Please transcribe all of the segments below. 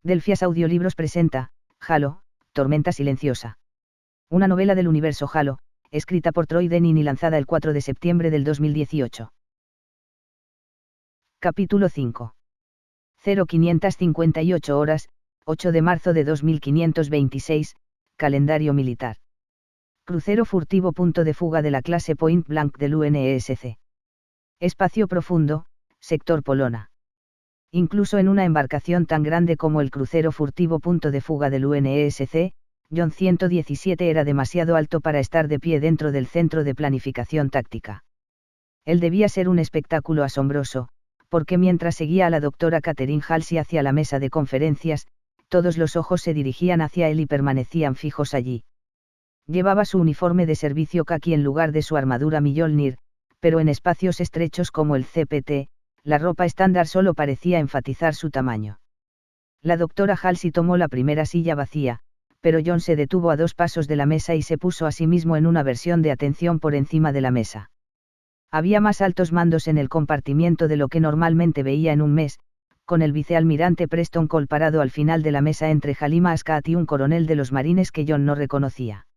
Delphias Audiolibros presenta, Halo, Tormenta Silenciosa. Una novela del universo Halo, escrita por Troy Denning y lanzada el 4 de septiembre del 2018. Capítulo 5. 0558 horas, 8 de marzo de 2526, calendario militar. Crucero furtivo. Punto de fuga de la clase Point Blank del UNESC. Espacio profundo, sector Polona. Incluso en una embarcación tan grande como el crucero furtivo. Punto de fuga del UNESC, John 117 era demasiado alto para estar de pie dentro del centro de planificación táctica. Él debía ser un espectáculo asombroso, porque mientras seguía a la doctora Catherine Halsey hacia la mesa de conferencias, todos los ojos se dirigían hacia él y permanecían fijos allí. Llevaba su uniforme de servicio caqui en lugar de su armadura Mjolnir, pero en espacios estrechos como el CPT, la ropa estándar solo parecía enfatizar su tamaño. La doctora Halsey tomó la primera silla vacía, pero John se detuvo a 2 pasos de la mesa y se puso a sí mismo en una versión de atención por encima de la mesa. Había más altos mandos en el compartimiento de lo que normalmente veía en un mes, con el vicealmirante Preston Cole parado al final de la mesa entre Halima Askat y un coronel de los marines que John no reconocía.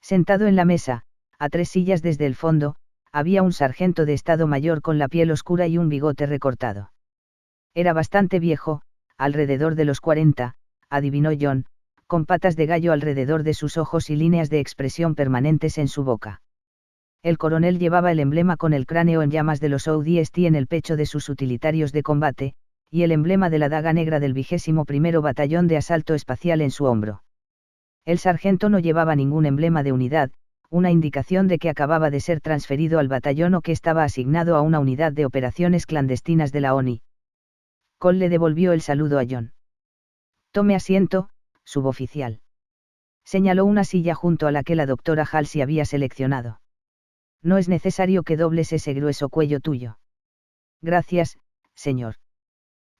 Sentado en la mesa, a 3 sillas desde el fondo, había un sargento de Estado Mayor con la piel oscura y un bigote recortado. Era bastante viejo, alrededor de los 40, adivinó John, con patas de gallo alrededor de sus ojos y líneas de expresión permanentes en su boca. El coronel llevaba el emblema con el cráneo en llamas de los ODST en el pecho de sus utilitarios de combate, y el emblema de la daga negra del 21º Batallón de Asalto Espacial en su hombro. El sargento no llevaba ningún emblema de unidad, una indicación de que acababa de ser transferido al batallón o que estaba asignado a una unidad de operaciones clandestinas de la ONI. Cole le devolvió el saludo a John. Tome asiento, suboficial. Señaló una silla junto a la que la doctora Halsey había seleccionado. No es necesario que dobles ese grueso cuello tuyo. Gracias, señor.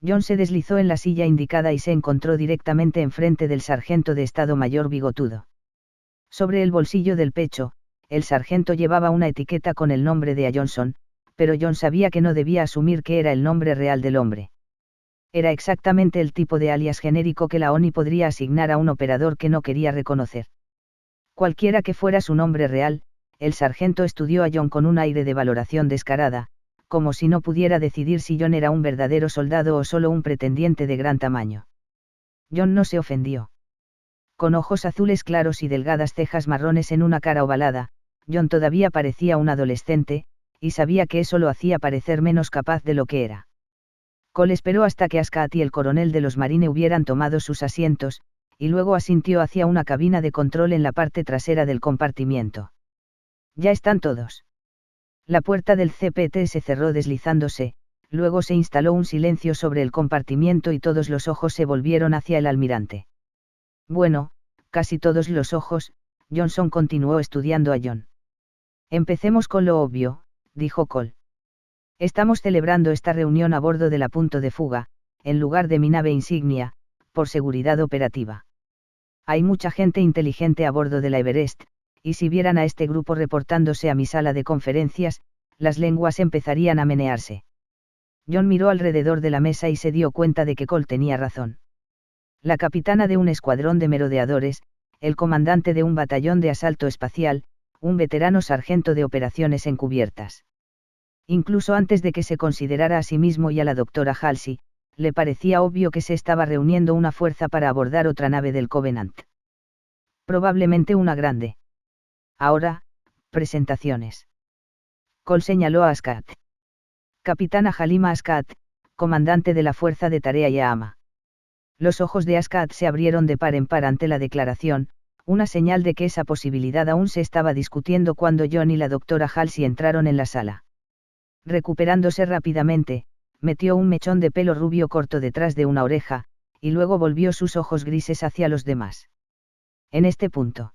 John se deslizó en la silla indicada y se encontró directamente enfrente del sargento de Estado Mayor bigotudo. Sobre el bolsillo del pecho, el sargento llevaba una etiqueta con el nombre de A. Johnson, pero John sabía que no debía asumir que era el nombre real del hombre. Era exactamente el tipo de alias genérico que la ONI podría asignar a un operador que no quería reconocer. Cualquiera que fuera su nombre real, el sargento estudió a John con un aire de valoración descarada, como si no pudiera decidir si John era un verdadero soldado o solo un pretendiente de gran tamaño. John no se ofendió. Con ojos azules claros y delgadas cejas marrones en una cara ovalada, John todavía parecía un adolescente, y sabía que eso lo hacía parecer menos capaz de lo que era. Cole esperó hasta que Askat y el coronel de los marines hubieran tomado sus asientos, y luego asintió hacia una cabina de control en la parte trasera del compartimiento. Ya están todos. La puerta del CPT se cerró deslizándose, luego se instaló un silencio sobre el compartimiento y todos los ojos se volvieron hacia el almirante. Bueno, casi todos los ojos, Johnson continuó estudiando a John. Empecemos con lo obvio, dijo Cole. Estamos celebrando esta reunión a bordo de la Punto de Fuga, en lugar de mi nave insignia, por seguridad operativa. Hay mucha gente inteligente a bordo de la Everest, y si vieran a este grupo reportándose a mi sala de conferencias, las lenguas empezarían a menearse. John miró alrededor de la mesa y se dio cuenta de que Cole tenía razón. La capitana de un escuadrón de merodeadores, el comandante de un batallón de asalto espacial, un veterano sargento de operaciones encubiertas. Incluso antes de que se considerara a sí mismo y a la doctora Halsey, le parecía obvio que se estaba reuniendo una fuerza para abordar otra nave del Covenant. Probablemente una grande. Ahora, presentaciones. Cole señaló a Askat. Capitana Halima Askat, comandante de la Fuerza de Tarea Yahama. Los ojos de Askat se abrieron de par en par ante la declaración, una señal de que esa posibilidad aún se estaba discutiendo cuando John y la doctora Halsey entraron en la sala. Recuperándose rápidamente, metió un mechón de pelo rubio corto detrás de una oreja, y luego volvió sus ojos grises hacia los demás. En este punto.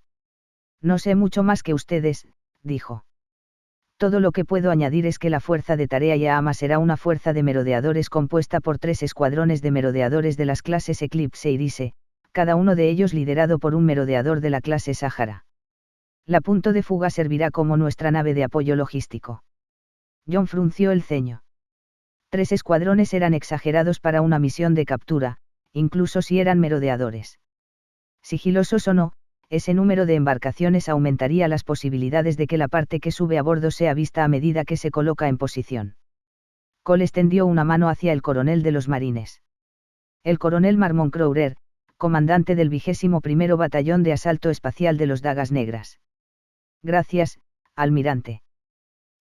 No sé mucho más que ustedes, dijo. Todo lo que puedo añadir es que la Fuerza de Tarea Yahama será una fuerza de merodeadores compuesta por 3 escuadrones de merodeadores de las clases Eclipse y Irise, cada uno de ellos liderado por un merodeador de la clase Sahara. La Punto de Fuga servirá como nuestra nave de apoyo logístico. John frunció el ceño. 3 escuadrones eran exagerados para una misión de captura, incluso si eran merodeadores. Sigilosos o no, ese número de embarcaciones aumentaría las posibilidades de que la parte que sube a bordo sea vista a medida que se coloca en posición. Cole extendió una mano hacia el coronel de los marines. El coronel Marmon Crowder, comandante del 21º Batallón de Asalto Espacial de los Dagas Negras. Gracias, almirante.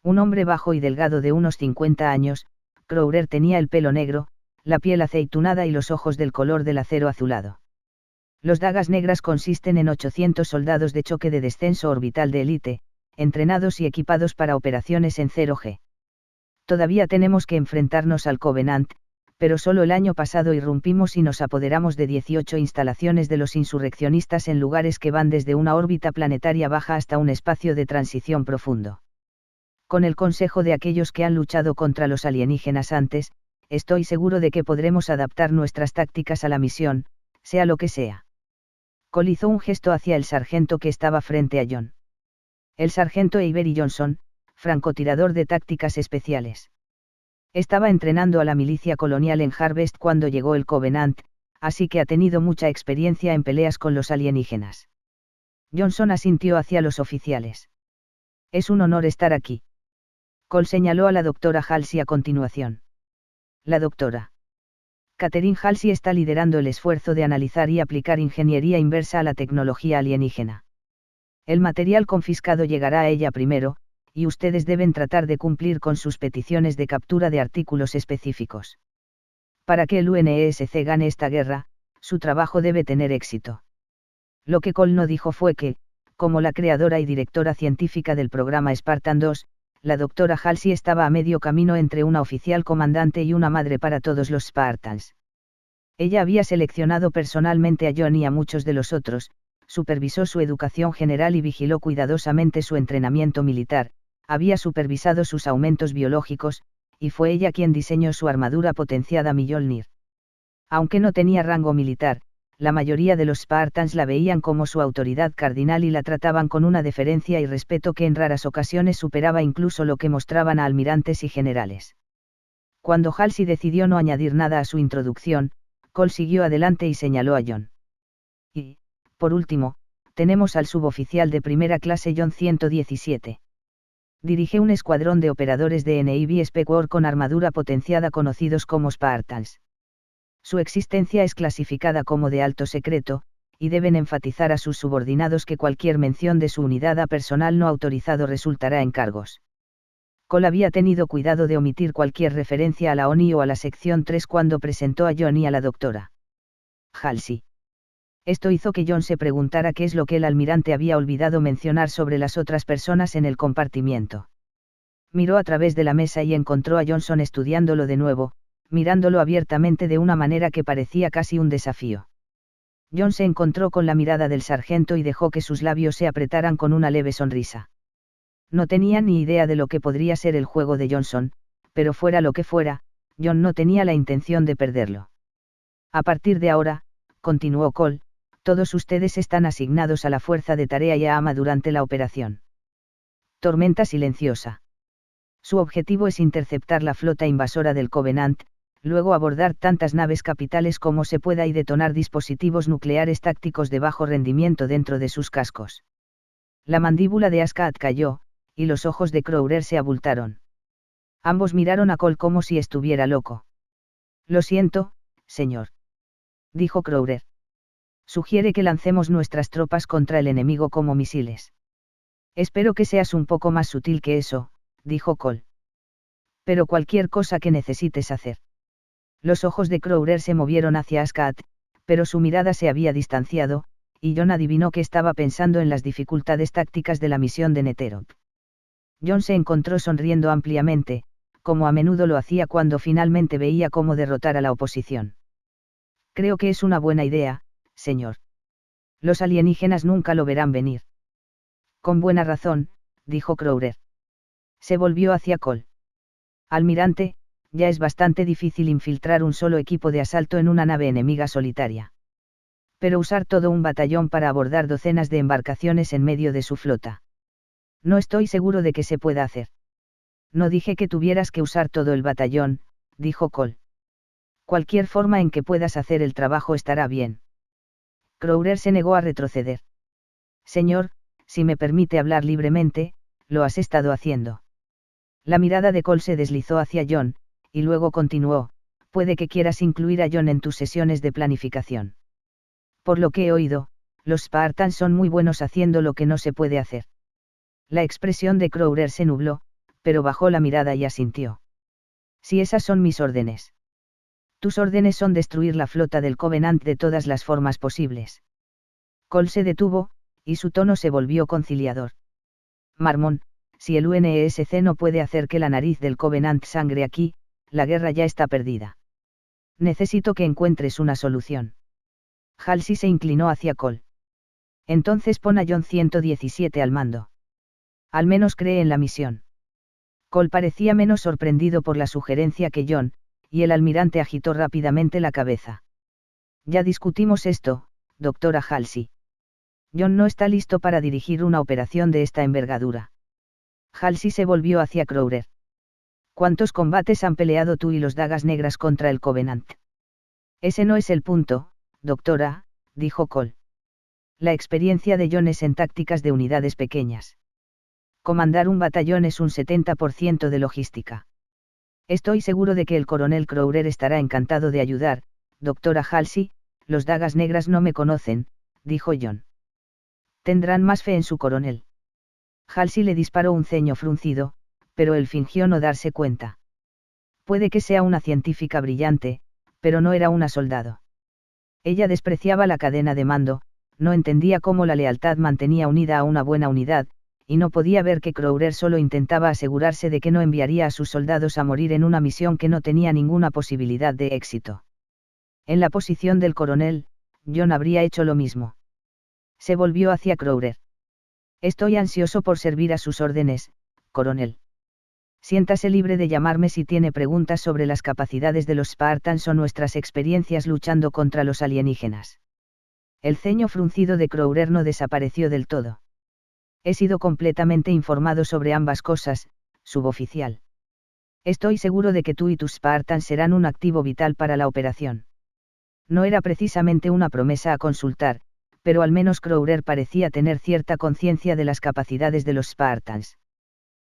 Un hombre bajo y delgado de unos 50 años, Crowder tenía el pelo negro, la piel aceitunada y los ojos del color del acero azulado. Los Dagas Negras consisten en 800 soldados de choque de descenso orbital de élite, entrenados y equipados para operaciones en 0G. Todavía tenemos que enfrentarnos al Covenant, pero solo el año pasado irrumpimos y nos apoderamos de 18 instalaciones de los insurreccionistas en lugares que van desde una órbita planetaria baja hasta un espacio de transición profundo. Con el consejo de aquellos que han luchado contra los alienígenas antes, estoy seguro de que podremos adaptar nuestras tácticas a la misión, sea lo que sea. Cole hizo un gesto hacia el sargento que estaba frente a John. El sargento Avery Johnson, francotirador de tácticas especiales. Estaba entrenando a la milicia colonial en Harvest cuando llegó el Covenant, así que ha tenido mucha experiencia en peleas con los alienígenas. Johnson asintió hacia los oficiales. Es un honor estar aquí. Cole señaló a la doctora Halsey a continuación. La doctora Catherine Halsey está liderando el esfuerzo de analizar y aplicar ingeniería inversa a la tecnología alienígena. El material confiscado llegará a ella primero, y ustedes deben tratar de cumplir con sus peticiones de captura de artículos específicos. Para que el UNSC gane esta guerra, su trabajo debe tener éxito. Lo que Cole no dijo fue que, como la creadora y directora científica del programa Spartan 2, la doctora Halsey estaba a medio camino entre una oficial comandante y una madre para todos los Spartans. Ella había seleccionado personalmente a John y a muchos de los otros, supervisó su educación general y vigiló cuidadosamente su entrenamiento militar, había supervisado sus aumentos biológicos, y fue ella quien diseñó su armadura potenciada Mjolnir. Aunque no tenía rango militar, la mayoría de los Spartans la veían como su autoridad cardinal y la trataban con una deferencia y respeto que en raras ocasiones superaba incluso lo que mostraban a almirantes y generales. Cuando Halsey decidió no añadir nada a su introducción, Cole siguió adelante y señaló a John. Y, por último, tenemos al suboficial de primera clase John 117. Dirige un escuadrón de operadores de Navy Spec War con armadura potenciada conocidos como Spartans. Su existencia es clasificada como de alto secreto, y deben enfatizar a sus subordinados que cualquier mención de su unidad a personal no autorizado resultará en cargos. Cole había tenido cuidado de omitir cualquier referencia a la ONI o a la sección 3 cuando presentó a John y a la doctora Halsey. Esto hizo que John se preguntara qué es lo que el almirante había olvidado mencionar sobre las otras personas en el compartimiento. Miró a través de la mesa y encontró a Johnson estudiándolo de nuevo, mirándolo abiertamente de una manera que parecía casi un desafío. John se encontró con la mirada del sargento y dejó que sus labios se apretaran con una leve sonrisa. No tenía ni idea de lo que podría ser el juego de Johnson, pero fuera lo que fuera, John no tenía la intención de perderlo. A partir de ahora, continuó Cole, todos ustedes están asignados a la fuerza de tarea Yahama durante la operación Tormenta Silenciosa. Su objetivo es interceptar la flota invasora del Covenant, luego abordar tantas naves capitales como se pueda y detonar dispositivos nucleares tácticos de bajo rendimiento dentro de sus cascos. La mandíbula de Askat cayó, y los ojos de Crowder se abultaron. Ambos miraron a Cole como si estuviera loco. Lo siento, señor, dijo Crowder. Sugiere que lancemos nuestras tropas contra el enemigo como misiles. Espero que seas un poco más sutil que eso, dijo Cole. Pero cualquier cosa que necesites hacer. Los ojos de Crowder se movieron hacia Askat, pero su mirada se había distanciado, y John adivinó que estaba pensando en las dificultades tácticas de la misión de Neterop. John se encontró sonriendo ampliamente, como a menudo lo hacía cuando finalmente veía cómo derrotar a la oposición. Creo que es una buena idea, señor. Los alienígenas nunca lo verán venir. Con buena razón, dijo Crowder. Se volvió hacia Cole. Almirante, ya es bastante difícil infiltrar un solo equipo de asalto en una nave enemiga solitaria. Pero usar todo un batallón para abordar docenas de embarcaciones en medio de su flota. No estoy seguro de que se pueda hacer. No dije que tuvieras que usar todo el batallón, dijo Cole. Cualquier forma en que puedas hacer el trabajo estará bien. Crowder se negó a retroceder. Señor, si me permite hablar libremente, lo has estado haciendo. La mirada de Cole se deslizó hacia John, y luego continuó, puede que quieras incluir a John en tus sesiones de planificación. Por lo que he oído, los Spartans son muy buenos haciendo lo que no se puede hacer. La expresión de Crowder se nubló, pero bajó la mirada y asintió. Si esas son mis órdenes. Tus órdenes son destruir la flota del Covenant de todas las formas posibles. Cole se detuvo, y su tono se volvió conciliador. Marmón, si el UNSC no puede hacer que la nariz del Covenant sangre aquí, la guerra ya está perdida. Necesito que encuentres una solución. Halsey se inclinó hacia Cole. Entonces pon a John 117 al mando. Al menos cree en la misión. Cole parecía menos sorprendido por la sugerencia que John, y el almirante agitó rápidamente la cabeza. Ya discutimos esto, doctora Halsey. John no está listo para dirigir una operación de esta envergadura. Halsey se volvió hacia Crowder. ¿Cuántos combates han peleado tú y los Dagas Negras contra el Covenant? Ese no es el punto, doctora, dijo Cole. La experiencia de John es en tácticas de unidades pequeñas. Comandar un batallón es un 70% de logística. Estoy seguro de que el coronel Crowder estará encantado de ayudar, doctora Halsey, los Dagas Negras no me conocen, dijo John. Tendrán más fe en su coronel. Halsey le disparó un ceño fruncido, pero él fingió no darse cuenta. Puede que sea una científica brillante, pero no era una soldado. Ella despreciaba la cadena de mando, no entendía cómo la lealtad mantenía unida a una buena unidad, y no podía ver que Crowder solo intentaba asegurarse de que no enviaría a sus soldados a morir en una misión que no tenía ninguna posibilidad de éxito. En la posición del coronel, John habría hecho lo mismo. Se volvió hacia Crowder. Estoy ansioso por servir a sus órdenes, coronel. Siéntase libre de llamarme si tiene preguntas sobre las capacidades de los Spartans o nuestras experiencias luchando contra los alienígenas. El ceño fruncido de Crowder no desapareció del todo. He sido completamente informado sobre ambas cosas, suboficial. Estoy seguro de que tú y tus Spartans serán un activo vital para la operación. No era precisamente una promesa a consultar, pero al menos Crowder parecía tener cierta conciencia de las capacidades de los Spartans.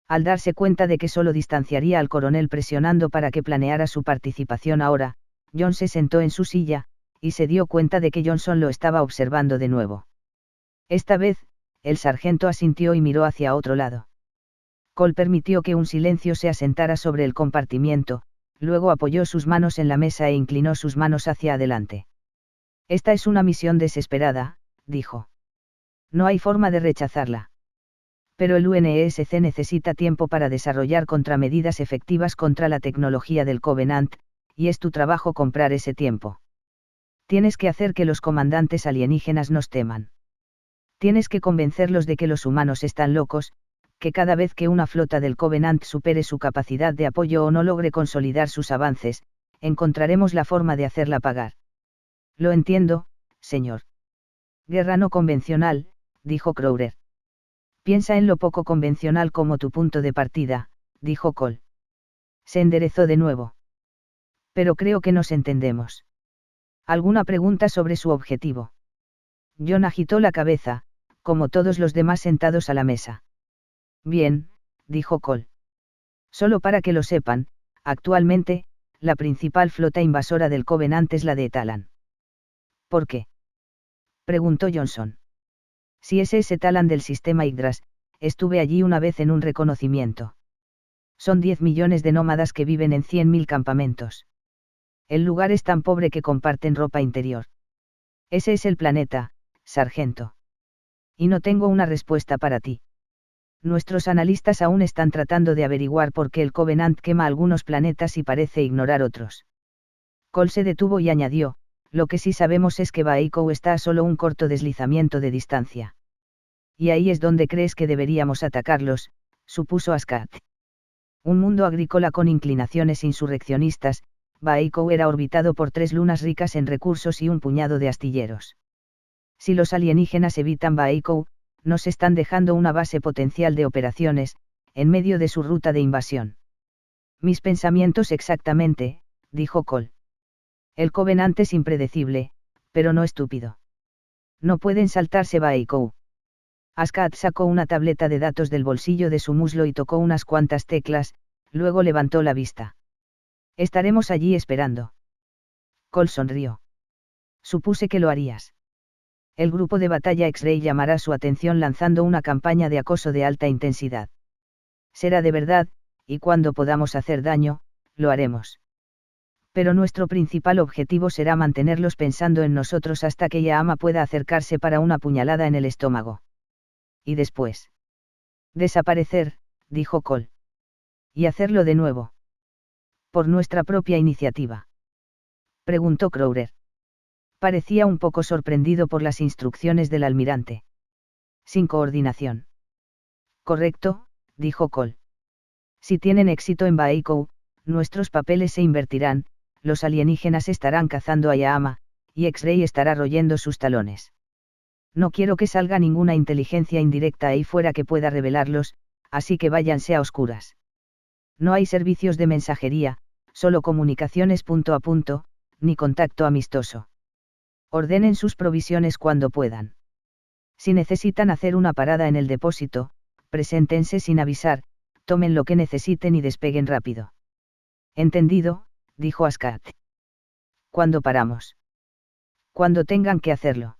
Al darse cuenta de que solo distanciaría al coronel presionando para que planeara su participación ahora, John se sentó en su silla, y se dio cuenta de que Johnson lo estaba observando de nuevo. Esta vez, el sargento asintió y miró hacia otro lado. Cole permitió que un silencio se asentara sobre el compartimiento, luego apoyó sus manos en la mesa e inclinó sus manos hacia adelante. Esta es una misión desesperada, dijo. No hay forma de rechazarla. Pero el UNSC necesita tiempo para desarrollar contramedidas efectivas contra la tecnología del Covenant, y es tu trabajo comprar ese tiempo. Tienes que hacer que los comandantes alienígenas nos teman. Tienes que convencerlos de que los humanos están locos, que cada vez que una flota del Covenant supere su capacidad de apoyo o no logre consolidar sus avances, encontraremos la forma de hacerla pagar. Lo entiendo, señor. Guerra no convencional, dijo Crowder. Piensa en lo poco convencional como tu punto de partida, dijo Cole. Se enderezó de nuevo. Pero creo que nos entendemos. ¿Alguna pregunta sobre su objetivo? John agitó la cabeza, como todos los demás sentados a la mesa. Bien, dijo Cole. Solo para que lo sepan, actualmente, la principal flota invasora del Covenant es la de Talan. ¿Por qué? Preguntó Johnson. Si es ese Talan del sistema Yggdrasil, estuve allí una vez en un reconocimiento. Son 10 millones de nómadas que viven en 100.000 campamentos. El lugar es tan pobre que comparten ropa interior. Ese es el planeta, sargento. Y no tengo una respuesta para ti. Nuestros analistas aún están tratando de averiguar por qué el Covenant quema algunos planetas y parece ignorar otros. Cole se detuvo y añadió, lo que sí sabemos es que Baikou está a solo un corto deslizamiento de distancia. Y ahí es donde crees que deberíamos atacarlos, supuso Askat. Un mundo agrícola con inclinaciones insurreccionistas, Baikou era orbitado por 3 lunas ricas en recursos y un puñado de astilleros. Si los alienígenas evitan Baikou, nos están dejando una base potencial de operaciones, en medio de su ruta de invasión. Mis pensamientos exactamente, dijo Cole. El Covenant es impredecible, pero no estúpido. No pueden saltarse Baeikou. Askat sacó una tableta de datos del bolsillo de su muslo y tocó unas cuantas teclas, luego levantó la vista. Estaremos allí esperando. Cole sonrió. Supuse que lo harías. El grupo de batalla X-Ray llamará su atención lanzando una campaña de acoso de alta intensidad. Será de verdad, y cuando podamos hacer daño, lo haremos. Pero nuestro principal objetivo será mantenerlos pensando en nosotros hasta que Yaama pueda acercarse para una puñalada en el estómago. Y después. Desaparecer, dijo Cole. Y hacerlo de nuevo. ¿Por nuestra propia iniciativa?, preguntó Crowder. Parecía un poco sorprendido por las instrucciones del almirante. Sin coordinación. Correcto, dijo Cole. Si tienen éxito en Baeikou, nuestros papeles se invertirán, los alienígenas estarán cazando a Yaama, y X-Ray estará royendo sus talones. No quiero que salga ninguna inteligencia indirecta ahí fuera que pueda revelarlos, así que váyanse a oscuras. No hay servicios de mensajería, solo comunicaciones punto a punto, ni contacto amistoso. Ordenen sus provisiones cuando puedan. Si necesitan hacer una parada en el depósito, preséntense sin avisar, tomen lo que necesiten y despeguen rápido. Entendido, dijo Askat. ¿Cuándo paramos? Cuando tengan que hacerlo.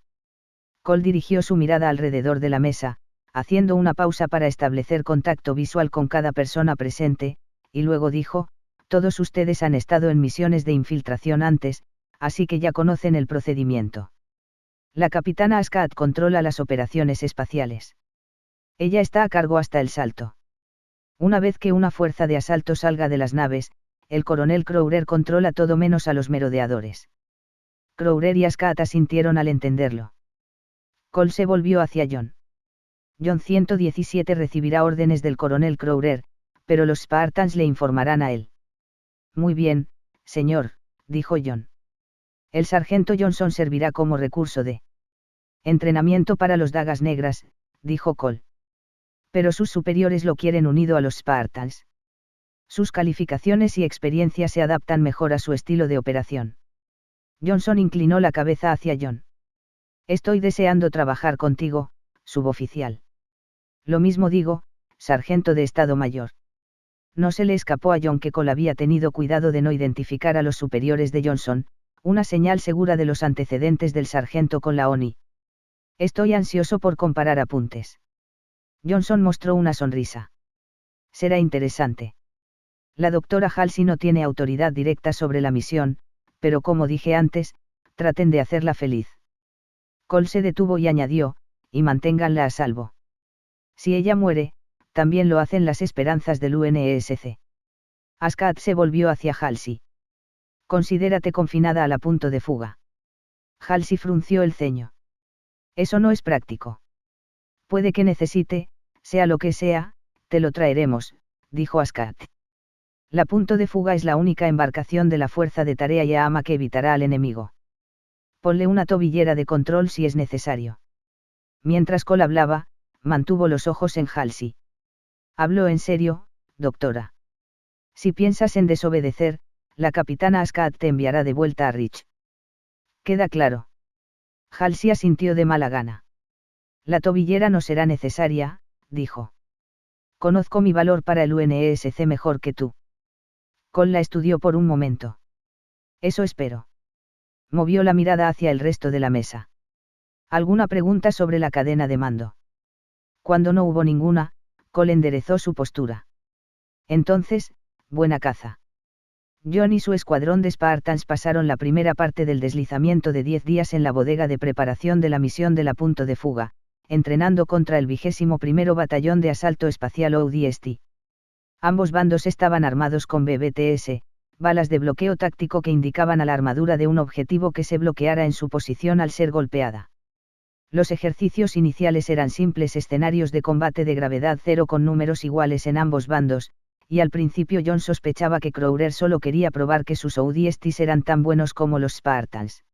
Cole dirigió su mirada alrededor de la mesa, haciendo una pausa para establecer contacto visual con cada persona presente, y luego dijo, todos ustedes han estado en misiones de infiltración antes, así que ya conocen el procedimiento. La capitana Askat controla las operaciones espaciales. Ella está a cargo hasta el salto. Una vez que una fuerza de asalto salga de las naves, el coronel Crowder controla todo menos a los merodeadores. Crowder y Askat asintieron al entenderlo. Cole se volvió hacia John. John 117 recibirá órdenes del coronel Crowder, pero los Spartans le informarán a él. Muy bien, señor, dijo John. El sargento Johnson servirá como recurso de entrenamiento para los dagas negras, dijo Cole. Pero sus superiores lo quieren unido a los Spartans. Sus calificaciones y experiencia se adaptan mejor a su estilo de operación. Johnson inclinó la cabeza hacia John. Estoy deseando trabajar contigo, suboficial. Lo mismo digo, sargento de Estado Mayor. No se le escapó a John que Cole había tenido cuidado de no identificar a los superiores de Johnson, una señal segura de los antecedentes del sargento con la ONI. Estoy ansioso por comparar apuntes. Johnson mostró una sonrisa. Será interesante. La doctora Halsey no tiene autoridad directa sobre la misión, pero como dije antes, traten de hacerla feliz. Cole se detuvo y añadió, y manténganla a salvo. Si ella muere, también lo hacen las esperanzas del UNESC. Askat se volvió hacia Halsey. Considérate confinada a la punto de fuga. Halsey frunció el ceño. Eso no es práctico. Puede que necesite, sea lo que sea, te lo traeremos, dijo Askat. La punto de fuga es la única embarcación de la fuerza de tarea Yaama que evitará al enemigo. Ponle una tobillera de control si es necesario. Mientras Cole hablaba, mantuvo los ojos en Halsey. Habló en serio, doctora. Si piensas en desobedecer, la capitana Askat te enviará de vuelta a Rich. ¿Queda claro? Halsey asintió de mala gana. La tobillera no será necesaria, dijo. Conozco mi valor para el UNESC mejor que tú. Cole la estudió por un momento. Eso espero. Movió la mirada hacia el resto de la mesa. ¿Alguna pregunta sobre la cadena de mando? Cuando no hubo ninguna, Cole enderezó su postura. Entonces, buena caza. John y su escuadrón de Spartans pasaron la primera parte del deslizamiento de 10 días en la bodega de preparación de la misión de la punto de fuga, entrenando contra el 21º Batallón de Asalto Espacial ODST. Ambos bandos estaban armados con BBTS, balas de bloqueo táctico que indicaban a la armadura de un objetivo que se bloqueara en su posición al ser golpeada. Los ejercicios iniciales eran simples escenarios de combate de gravedad cero con números iguales en ambos bandos, y al principio John sospechaba que Crowder solo quería probar que sus ODSTs eran tan buenos como los Spartans.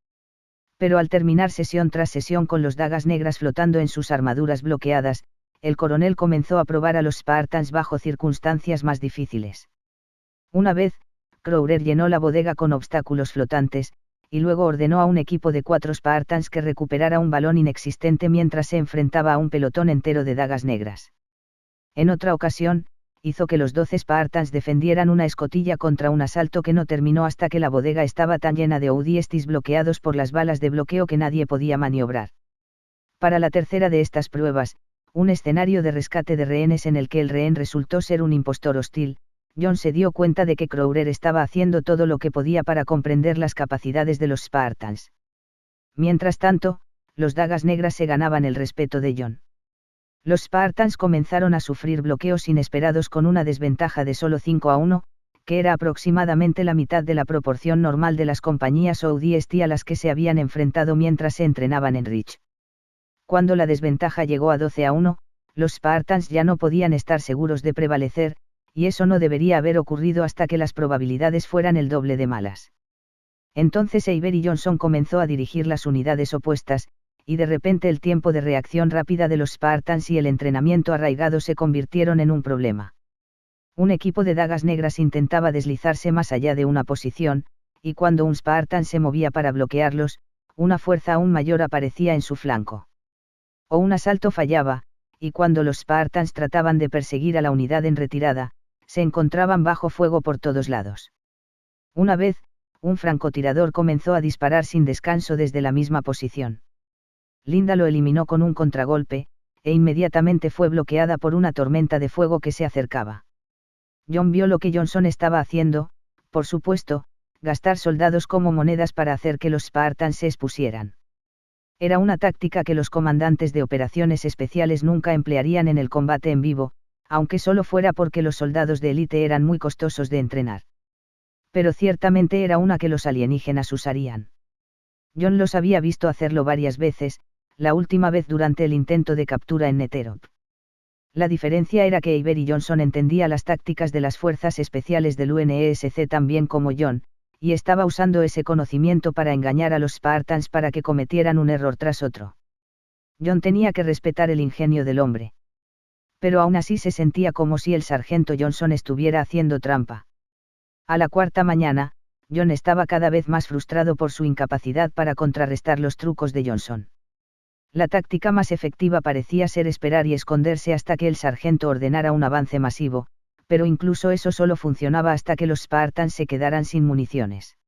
Pero al terminar sesión tras sesión con los dagas negras flotando en sus armaduras bloqueadas, el coronel comenzó a probar a los Spartans bajo circunstancias más difíciles. Una vez, Crowder llenó la bodega con obstáculos flotantes, y luego ordenó a un equipo de 4 Spartans que recuperara un balón inexistente mientras se enfrentaba a un pelotón entero de dagas negras. En otra ocasión, hizo que los 12 Spartans defendieran una escotilla contra un asalto que no terminó hasta que la bodega estaba tan llena de ODSTs bloqueados por las balas de bloqueo que nadie podía maniobrar. Para la tercera de estas pruebas, un escenario de rescate de rehenes en el que el rehén resultó ser un impostor hostil, John se dio cuenta de que Crowder estaba haciendo todo lo que podía para comprender las capacidades de los Spartans. Mientras tanto, los dagas negras se ganaban el respeto de John. Los Spartans comenzaron a sufrir bloqueos inesperados con una desventaja de solo 5-1, que era aproximadamente la mitad de la proporción normal de las compañías ODST a las que se habían enfrentado mientras se entrenaban en Reach. Cuando la desventaja llegó a 12-1, los Spartans ya no podían estar seguros de prevalecer, y eso no debería haber ocurrido hasta que las probabilidades fueran el doble de malas. Entonces Avery Johnson comenzó a dirigir las unidades opuestas, y de repente el tiempo de reacción rápida de los Spartans y el entrenamiento arraigado se convirtieron en un problema. Un equipo de dagas negras intentaba deslizarse más allá de una posición, y cuando un Spartan se movía para bloquearlos, una fuerza aún mayor aparecía en su flanco. O un asalto fallaba, y cuando los Spartans trataban de perseguir a la unidad en retirada, se encontraban bajo fuego por todos lados. Una vez, un francotirador comenzó a disparar sin descanso desde la misma posición. Linda lo eliminó con un contragolpe, e inmediatamente fue bloqueada por una tormenta de fuego que se acercaba. John vio lo que Johnson estaba haciendo, por supuesto, gastar soldados como monedas para hacer que los Spartans se expusieran. Era una táctica que los comandantes de operaciones especiales nunca emplearían en el combate en vivo, aunque solo fuera porque los soldados de élite eran muy costosos de entrenar. Pero ciertamente era una que los alienígenas usarían. John los había visto hacerlo varias veces, la última vez durante el intento de captura en Neterop. La diferencia era que Avery Johnson entendía las tácticas de las fuerzas especiales del UNSC tan bien como John, y estaba usando ese conocimiento para engañar a los Spartans para que cometieran un error tras otro. John tenía que respetar el ingenio del hombre. Pero aún así se sentía como si el sargento Johnson estuviera haciendo trampa. A la cuarta mañana, John estaba cada vez más frustrado por su incapacidad para contrarrestar los trucos de Johnson. La táctica más efectiva parecía ser esperar y esconderse hasta que el sargento ordenara un avance masivo, pero incluso eso solo funcionaba hasta que los Spartans se quedaran sin municiones.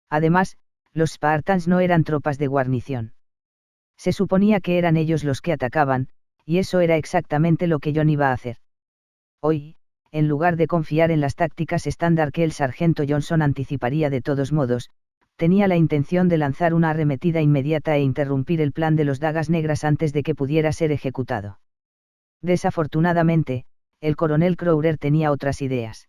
Además, los Spartans no eran tropas de guarnición. Se suponía que eran ellos los que atacaban, y eso era exactamente lo que John iba a hacer. Hoy, en lugar de confiar en las tácticas estándar que el sargento Johnson anticiparía de todos modos, tenía la intención de lanzar una arremetida inmediata e interrumpir el plan de los dagas negras antes de que pudiera ser ejecutado. Desafortunadamente, el coronel Crowder tenía otras ideas.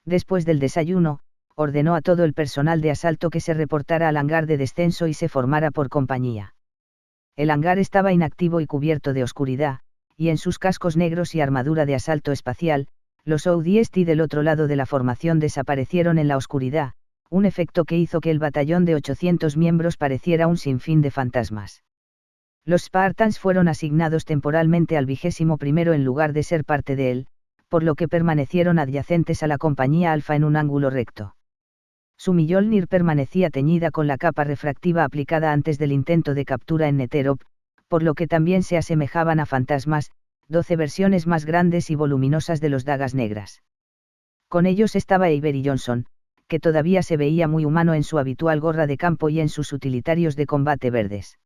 Después del desayuno, ordenó a todo el personal de asalto que se reportara al hangar de descenso y se formara por compañía. El hangar estaba inactivo y cubierto de oscuridad, y en sus cascos negros y armadura de asalto espacial, los ODST del otro lado de la formación desaparecieron en la oscuridad, un efecto que hizo que el batallón de 800 miembros pareciera un sinfín de fantasmas. Los Spartans fueron asignados temporalmente al 21º en lugar de ser parte de él, por lo que permanecieron adyacentes a la compañía Alfa en un ángulo recto. Su Mjolnir permanecía teñida con la capa refractiva aplicada antes del intento de captura en Neterop, por lo que también se asemejaban a fantasmas, 12 versiones más grandes y voluminosas de los dagas negras. Con ellos estaba Avery Johnson, que todavía se veía muy humano en su habitual gorra de campo y en sus utilitarios de combate verdes.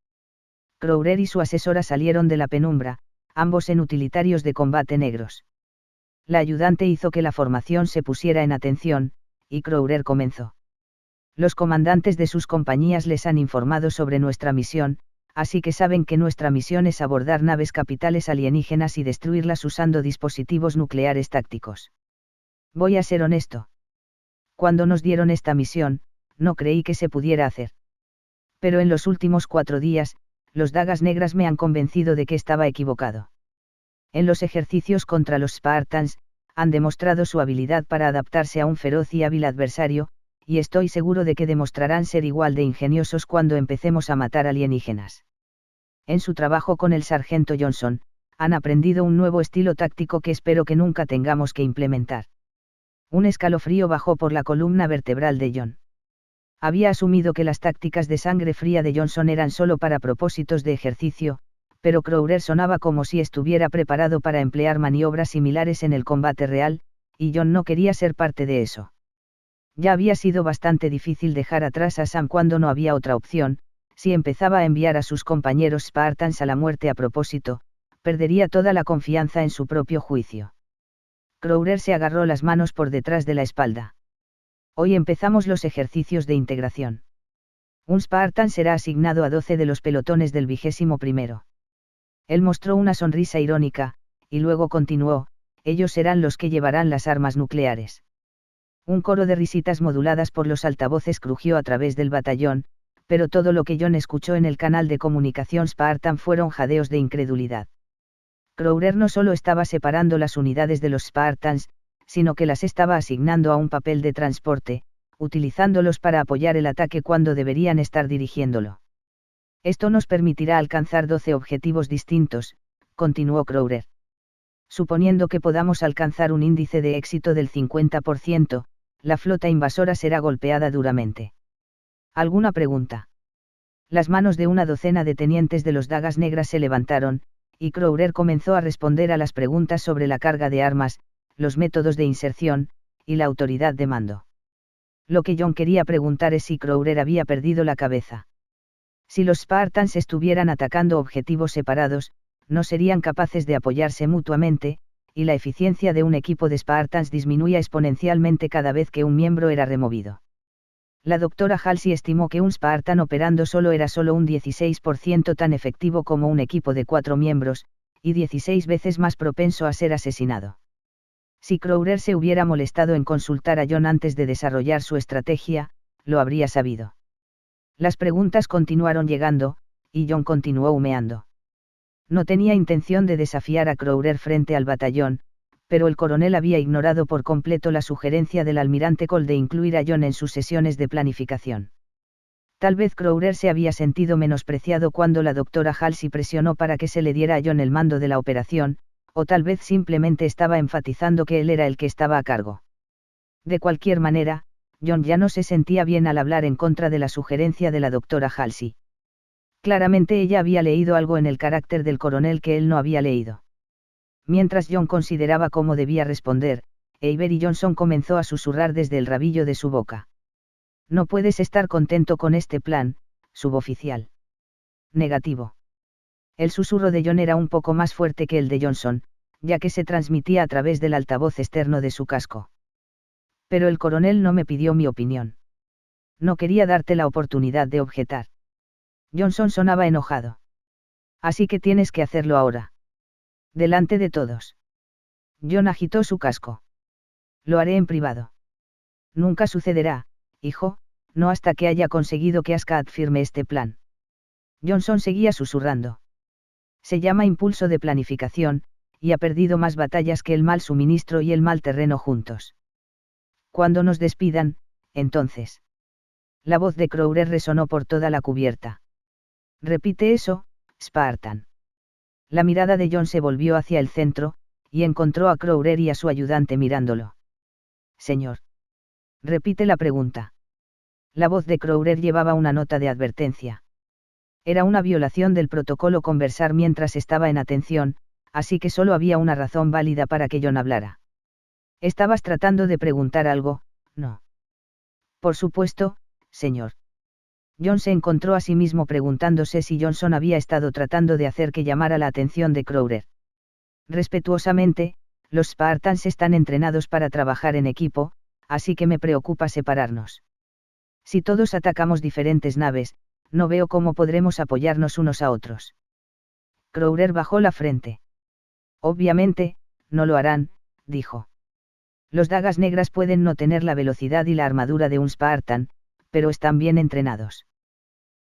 Crowder y su asesora salieron de la penumbra, ambos en utilitarios de combate negros. La ayudante hizo que la formación se pusiera en atención, y Crowder comenzó. Los comandantes de sus compañías les han informado sobre nuestra misión, así que saben que nuestra misión es abordar naves capitales alienígenas y destruirlas usando dispositivos nucleares tácticos. Voy a ser honesto. Cuando nos dieron esta misión, no creí que se pudiera hacer. Pero en los últimos 4 días, los dagas negras me han convencido de que estaba equivocado. En los ejercicios contra los Spartans, han demostrado su habilidad para adaptarse a un feroz y hábil adversario, y estoy seguro de que demostrarán ser igual de ingeniosos cuando empecemos a matar alienígenas. En su trabajo con el sargento Johnson, han aprendido un nuevo estilo táctico que espero que nunca tengamos que implementar. Un escalofrío bajó por la columna vertebral de John. Había asumido que las tácticas de sangre fría de Johnson eran solo para propósitos de ejercicio, pero Crowder sonaba como si estuviera preparado para emplear maniobras similares en el combate real, y John no quería ser parte de eso. Ya había sido bastante difícil dejar atrás a Sam cuando no había otra opción. Si empezaba a enviar a sus compañeros Spartans a la muerte a propósito, perdería toda la confianza en su propio juicio. Crowder se agarró las manos por detrás de la espalda. Hoy empezamos los ejercicios de integración. Un Spartan será asignado a 12 de los pelotones del 21º. Él mostró una sonrisa irónica, y luego continuó, ellos serán los que llevarán las armas nucleares. Un coro de risitas moduladas por los altavoces crujió a través del batallón, pero todo lo que John escuchó en el canal de comunicación Spartan fueron jadeos de incredulidad. Crowder no solo estaba separando las unidades de los Spartans, sino que las estaba asignando a un papel de transporte, utilizándolos para apoyar el ataque cuando deberían estar dirigiéndolo. Esto nos permitirá alcanzar 12 objetivos distintos, continuó Crowder. Suponiendo que podamos alcanzar un índice de éxito del 50%, la flota invasora será golpeada duramente. ¿Alguna pregunta? Las manos de una docena de tenientes de los Dagas Negras se levantaron, y Crowder comenzó a responder a las preguntas sobre la carga de armas, los métodos de inserción, y la autoridad de mando. Lo que John quería preguntar es si Crowder había perdido la cabeza. Si los Spartans estuvieran atacando objetivos separados, no serían capaces de apoyarse mutuamente, y la eficiencia de un equipo de Spartans disminuía exponencialmente cada vez que un miembro era removido. La doctora Halsey estimó que un Spartan operando solo era solo un 16% tan efectivo como un equipo de 4 miembros, y 16 veces más propenso a ser asesinado. Si Crowder se hubiera molestado en consultar a John antes de desarrollar su estrategia, lo habría sabido. Las preguntas continuaron llegando, y John continuó humeando. No tenía intención de desafiar a Crowder frente al batallón, pero el coronel había ignorado por completo la sugerencia del almirante Cole de incluir a John en sus sesiones de planificación. Tal vez Crowder se había sentido menospreciado cuando la doctora Halsey presionó para que se le diera a John el mando de la operación, o tal vez simplemente estaba enfatizando que él era el que estaba a cargo. De cualquier manera, John ya no se sentía bien al hablar en contra de la sugerencia de la doctora Halsey. Claramente ella había leído algo en el carácter del coronel que él no había leído. Mientras John consideraba cómo debía responder, Avery Johnson comenzó a susurrar desde el rabillo de su boca. No puedes estar contento con este plan, suboficial. Negativo. El susurro de John era un poco más fuerte que el de Johnson, ya que se transmitía a través del altavoz externo de su casco. Pero el coronel no me pidió mi opinión. No quería darte la oportunidad de objetar. Johnson sonaba enojado. Así que tienes que hacerlo ahora. Delante de todos. John agitó su casco. Lo haré en privado. Nunca sucederá, hijo, no hasta que haya conseguido que Ascad firme este plan. Johnson seguía susurrando. Se llama impulso de planificación, y ha perdido más batallas que el mal suministro y el mal terreno juntos. Cuando nos despidan, entonces. La voz de Crowder resonó por toda la cubierta. Repite eso, Spartan. La mirada de John se volvió hacia el centro, y encontró a Crowder y a su ayudante mirándolo. Señor. Repite la pregunta. La voz de Crowder llevaba una nota de advertencia. Era una violación del protocolo conversar mientras estaba en atención, así que solo había una razón válida para que John hablara. ¿Estabas tratando de preguntar algo? No. Por supuesto, señor. John se encontró a sí mismo preguntándose si Johnson había estado tratando de hacer que llamara la atención de Crowder. Respetuosamente, los Spartans están entrenados para trabajar en equipo, así que me preocupa separarnos. Si todos atacamos diferentes naves, no veo cómo podremos apoyarnos unos a otros. Crowder bajó la frente. Obviamente, no lo harán, dijo. Los Dagas Negras pueden no tener la velocidad y la armadura de un Spartan, pero están bien entrenados.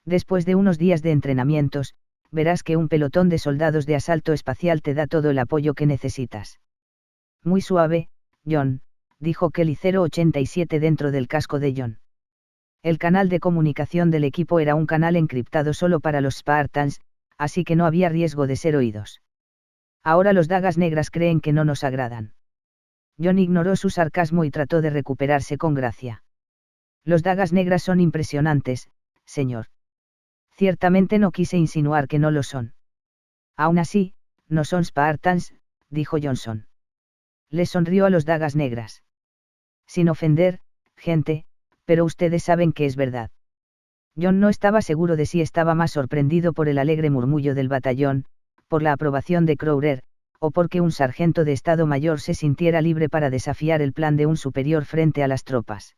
Después de unos días de entrenamientos, verás que un pelotón de soldados de asalto espacial te da todo el apoyo que necesitas. Muy suave, John, dijo Kelly 087 dentro del casco de John. El canal de comunicación del equipo era un canal encriptado solo para los Spartans, así que no había riesgo de ser oídos. Ahora los Dagas Negras creen que no nos agradan. John ignoró su sarcasmo y trató de recuperarse con gracia. Los dagas negras son impresionantes, señor. Ciertamente no quise insinuar que no lo son. Aún así, no son Spartans, dijo Johnson. Le sonrió a los dagas negras. Sin ofender, gente, pero ustedes saben que es verdad. John no estaba seguro de si estaba más sorprendido por el alegre murmullo del batallón, por la aprobación de Crowder, o porque un sargento de Estado Mayor se sintiera libre para desafiar el plan de un superior frente a las tropas.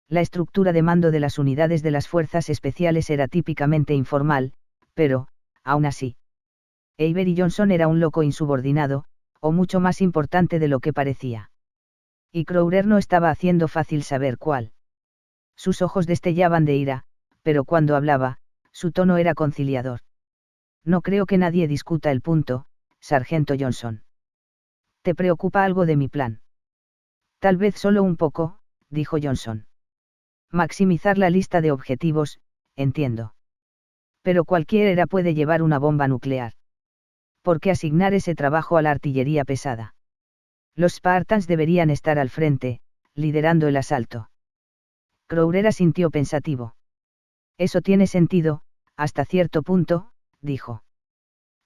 La estructura de mando de las unidades de las fuerzas especiales era típicamente informal, pero, aún así, Avery Johnson era un loco insubordinado, o mucho más importante de lo que parecía. Y Crowder no estaba haciendo fácil saber cuál. Sus ojos destellaban de ira, pero cuando hablaba, su tono era conciliador. No creo que nadie discuta el punto, sargento Johnson. ¿Te preocupa algo de mi plan? Tal vez solo un poco, dijo Johnson. Maximizar la lista de objetivos, entiendo. Pero cualquier era puede llevar una bomba nuclear. ¿Por qué asignar ese trabajo a la artillería pesada? Los Spartans deberían estar al frente, liderando el asalto. Crowder asintió pensativo. Eso tiene sentido, hasta cierto punto, dijo.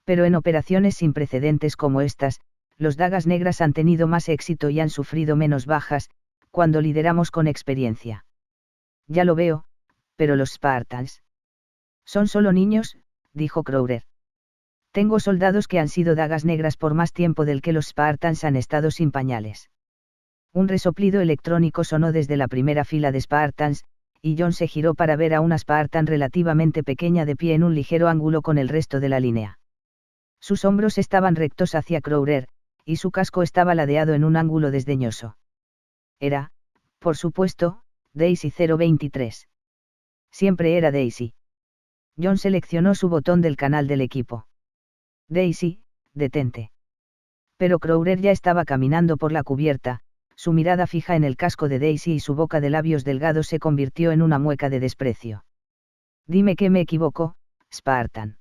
Pero en operaciones sin precedentes como estas, los dagas negras han tenido más éxito y han sufrido menos bajas, cuando lideramos con experiencia. Ya lo veo, pero los Spartans. Son solo niños, dijo Crowder. Tengo soldados que han sido dagas negras por más tiempo del que los Spartans han estado sin pañales. Un resoplido electrónico sonó desde la primera fila de Spartans, y John se giró para ver a una Spartan relativamente pequeña de pie en un ligero ángulo con el resto de la línea. Sus hombros estaban rectos hacia Crowder, y su casco estaba ladeado en un ángulo desdeñoso. Era, por supuesto, Daisy 023. Siempre era Daisy. John seleccionó su botón del canal del equipo. Daisy, detente. Pero Crowder ya estaba caminando por la cubierta, su mirada fija en el casco de Daisy y su boca de labios delgados se convirtió en una mueca de desprecio. Dime que me equivoco, Spartan.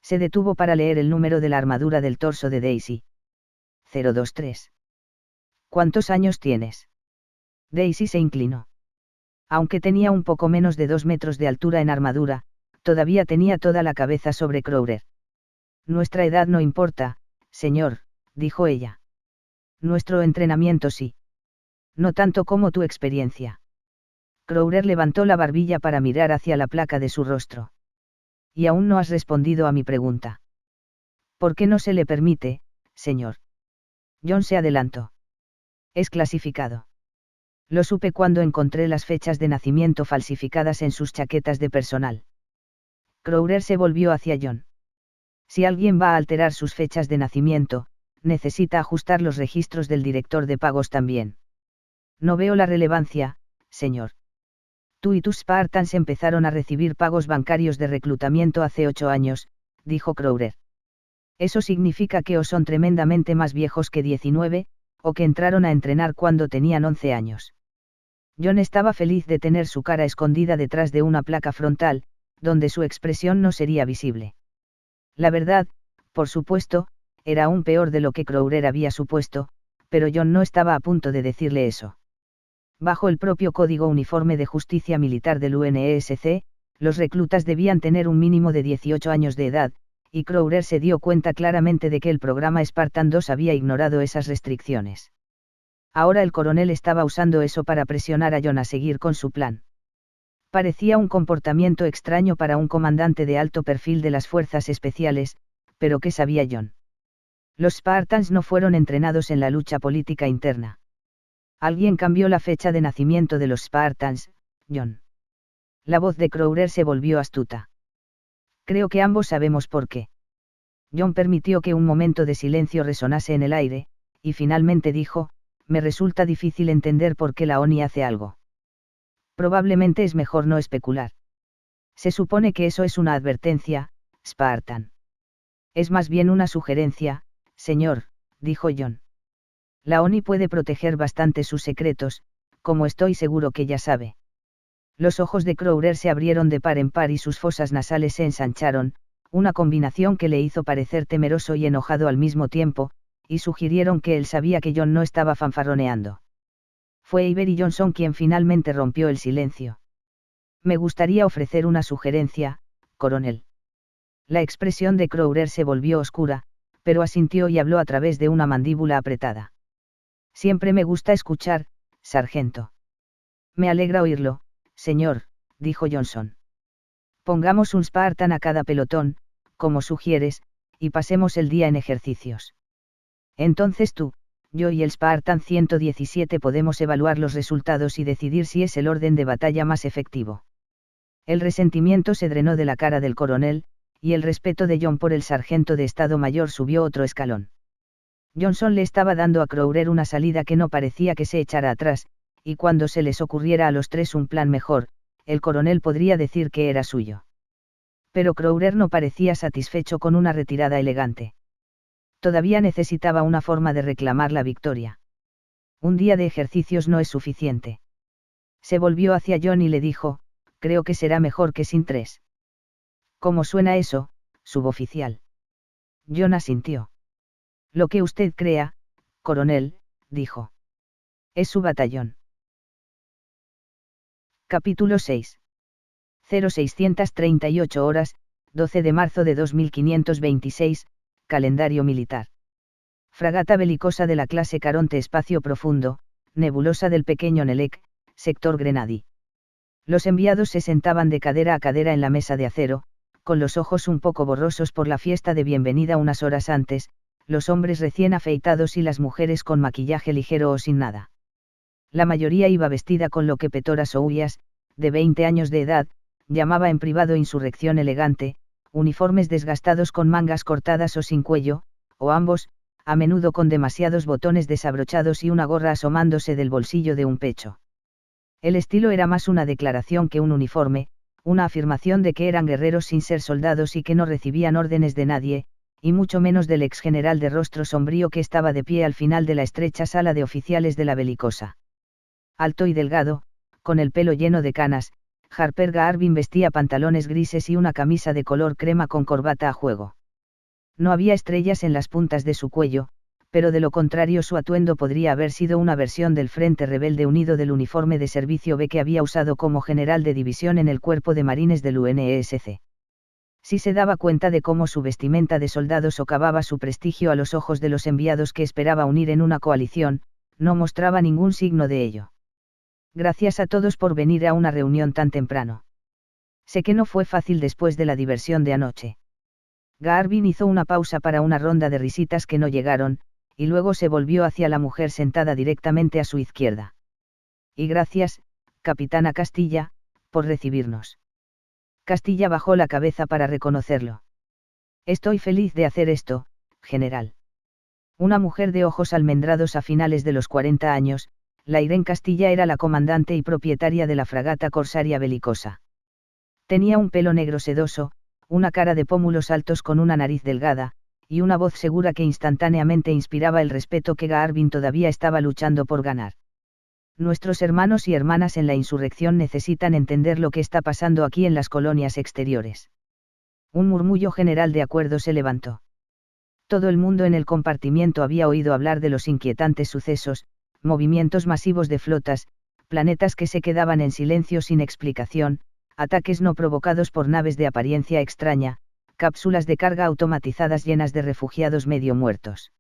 Se detuvo para leer el número de la armadura del torso de Daisy. 023. ¿Cuántos años tienes? Daisy se inclinó. Aunque tenía un poco menos de 2 metros de altura en armadura, todavía tenía toda la cabeza sobre Crowder. Nuestra edad no importa, señor, dijo ella. Nuestro entrenamiento sí. No tanto como tu experiencia. Crowder levantó la barbilla para mirar hacia la placa de su rostro. Y aún no has respondido a mi pregunta. ¿Por qué no se le permite, señor? John se adelantó. Es clasificado. Lo supe cuando encontré las fechas de nacimiento falsificadas en sus chaquetas de personal. Crowder se volvió hacia John. Si alguien va a alterar sus fechas de nacimiento, necesita ajustar los registros del director de pagos también. No veo la relevancia, señor. Tú y tus Spartans empezaron a recibir pagos bancarios de reclutamiento hace 8 años, dijo Crowder. Eso significa que o son tremendamente más viejos que 19, o que entraron a entrenar cuando tenían 11 años. John estaba feliz de tener su cara escondida detrás de una placa frontal, donde su expresión no sería visible. La verdad, por supuesto, era aún peor de lo que Crowder había supuesto, pero John no estaba a punto de decirle eso. Bajo el propio Código Uniforme de Justicia Militar del UNESC, los reclutas debían tener un mínimo de 18 años de edad, y Crowder se dio cuenta claramente de que el programa Spartan 2 había ignorado esas restricciones. Ahora el coronel estaba usando eso para presionar a John a seguir con su plan. Parecía un comportamiento extraño para un comandante de alto perfil de las fuerzas especiales, pero ¿qué sabía John? Los Spartans no fueron entrenados en la lucha política interna. Alguien cambió la fecha de nacimiento de los Spartans, John. La voz de Crowder se volvió astuta. Creo que ambos sabemos por qué. John permitió que un momento de silencio resonase en el aire, y finalmente dijo, me resulta difícil entender por qué la ONI hace algo. Probablemente es mejor no especular. Se supone que eso es una advertencia, Spartan. Es más bien una sugerencia, señor, dijo John. La ONI puede proteger bastante sus secretos, como estoy seguro que ya sabe. Los ojos de Crowder se abrieron de par en par y sus fosas nasales se ensancharon, una combinación que le hizo parecer temeroso y enojado al mismo tiempo, y sugirieron que él sabía que John no estaba fanfarroneando. Fue Avery Johnson quien finalmente rompió el silencio. Me gustaría ofrecer una sugerencia, coronel. La expresión de Crowder se volvió oscura, pero asintió y habló a través de una mandíbula apretada. Siempre me gusta escuchar, sargento. Me alegra oírlo, señor, dijo Johnson. Pongamos un Spartan a cada pelotón, como sugieres, y pasemos el día en ejercicios. Entonces tú, yo y el Spartan 117 podemos evaluar los resultados y decidir si es el orden de batalla más efectivo. El resentimiento se drenó de la cara del coronel, y el respeto de John por el sargento de Estado Mayor subió otro escalón. Johnson le estaba dando a Crowder una salida que no parecía que se echara atrás, y cuando se les ocurriera a los tres un plan mejor, el coronel podría decir que era suyo. Pero Crowder no parecía satisfecho con una retirada elegante. Todavía necesitaba una forma de reclamar la victoria. Un día de ejercicios no es suficiente. Se volvió hacia John y le dijo, creo que será mejor que sin tres. ¿Cómo suena eso, suboficial? John asintió. Lo que usted crea, coronel, dijo. Es su batallón. Capítulo 6. 0638 horas, 12 de marzo de 2526, calendario militar. Fragata belicosa de la clase Caronte espacio profundo, nebulosa del pequeño Nelec, sector Grenady. Los enviados se sentaban de cadera a cadera en la mesa de acero, con los ojos un poco borrosos por la fiesta de bienvenida unas horas antes, los hombres recién afeitados y las mujeres con maquillaje ligero o sin nada. La mayoría iba vestida con lo que Petora Souyas, de 20 años de edad, llamaba en privado insurrección elegante, uniformes desgastados con mangas cortadas o sin cuello, o ambos, a menudo con demasiados botones desabrochados y una gorra asomándose del bolsillo de un pecho. El estilo era más una declaración que un uniforme, una afirmación de que eran guerreros sin ser soldados y que no recibían órdenes de nadie, y mucho menos del ex general de rostro sombrío que estaba de pie al final de la estrecha sala de oficiales de la belicosa. Alto y delgado, con el pelo lleno de canas, Harper Garvin vestía pantalones grises y una camisa de color crema con corbata a juego. No había estrellas en las puntas de su cuello, pero de lo contrario su atuendo podría haber sido una versión del Frente Rebelde Unido del uniforme de servicio B que había usado como general de división en el cuerpo de marines del UNESC. Si se daba cuenta de cómo su vestimenta de soldado socavaba su prestigio a los ojos de los enviados que esperaba unir en una coalición, no mostraba ningún signo de ello. Gracias a todos por venir a una reunión tan temprano. Sé que no fue fácil después de la diversión de anoche. Garvin hizo una pausa para una ronda de risitas que no llegaron, y luego se volvió hacia la mujer sentada directamente a su izquierda. Y gracias, capitana Castilla, por recibirnos. Castilla bajó la cabeza para reconocerlo. Estoy feliz de hacer esto, general. Una mujer de ojos almendrados a finales de los 40 años, la Irene Castilla era la comandante y propietaria de la fragata corsaria belicosa. Tenía un pelo negro sedoso, una cara de pómulos altos con una nariz delgada, y una voz segura que instantáneamente inspiraba el respeto que Garvin todavía estaba luchando por ganar. Nuestros hermanos y hermanas en la insurrección necesitan entender lo que está pasando aquí en las colonias exteriores. Un murmullo general de acuerdo se levantó. Todo el mundo en el compartimiento había oído hablar de los inquietantes sucesos, movimientos masivos de flotas, planetas que se quedaban en silencio sin explicación, ataques no provocados por naves de apariencia extraña, cápsulas de carga automatizadas llenas de refugiados medio muertos.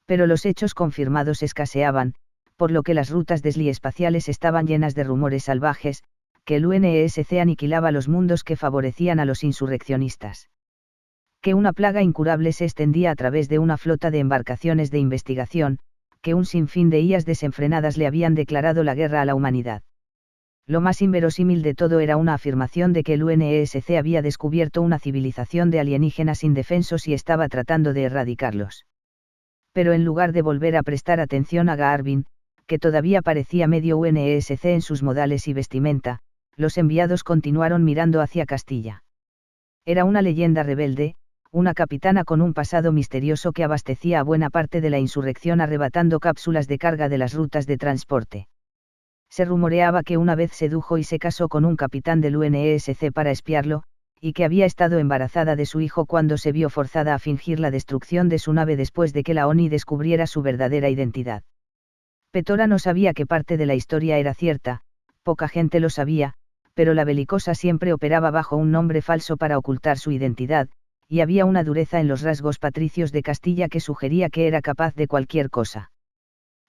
Pero los hechos confirmados escaseaban, por lo que las rutas desliespaciales estaban llenas de rumores salvajes, que el UNESC aniquilaba los mundos que favorecían a los insurreccionistas. Que una plaga incurable se extendía a través de una flota de embarcaciones de investigación, que un sinfín de IAs desenfrenadas le habían declarado la guerra a la humanidad. Lo más inverosímil de todo era una afirmación de que el UNESC había descubierto una civilización de alienígenas indefensos y estaba tratando de erradicarlos. Pero en lugar de volver a prestar atención a Garvin, que todavía parecía medio UNESC en sus modales y vestimenta, los enviados continuaron mirando hacia Castilla. Era una leyenda rebelde, una capitana con un pasado misterioso que abastecía a buena parte de la insurrección arrebatando cápsulas de carga de las rutas de transporte. Se rumoreaba que una vez sedujo y se casó con un capitán del UNESC para espiarlo, y que había estado embarazada de su hijo cuando se vio forzada a fingir la destrucción de su nave después de que la ONI descubriera su verdadera identidad. Petora no sabía que parte de la historia era cierta, poca gente lo sabía, pero la belicosa siempre operaba bajo un nombre falso para ocultar su identidad, y había una dureza en los rasgos patricios de Castilla que sugería que era capaz de cualquier cosa.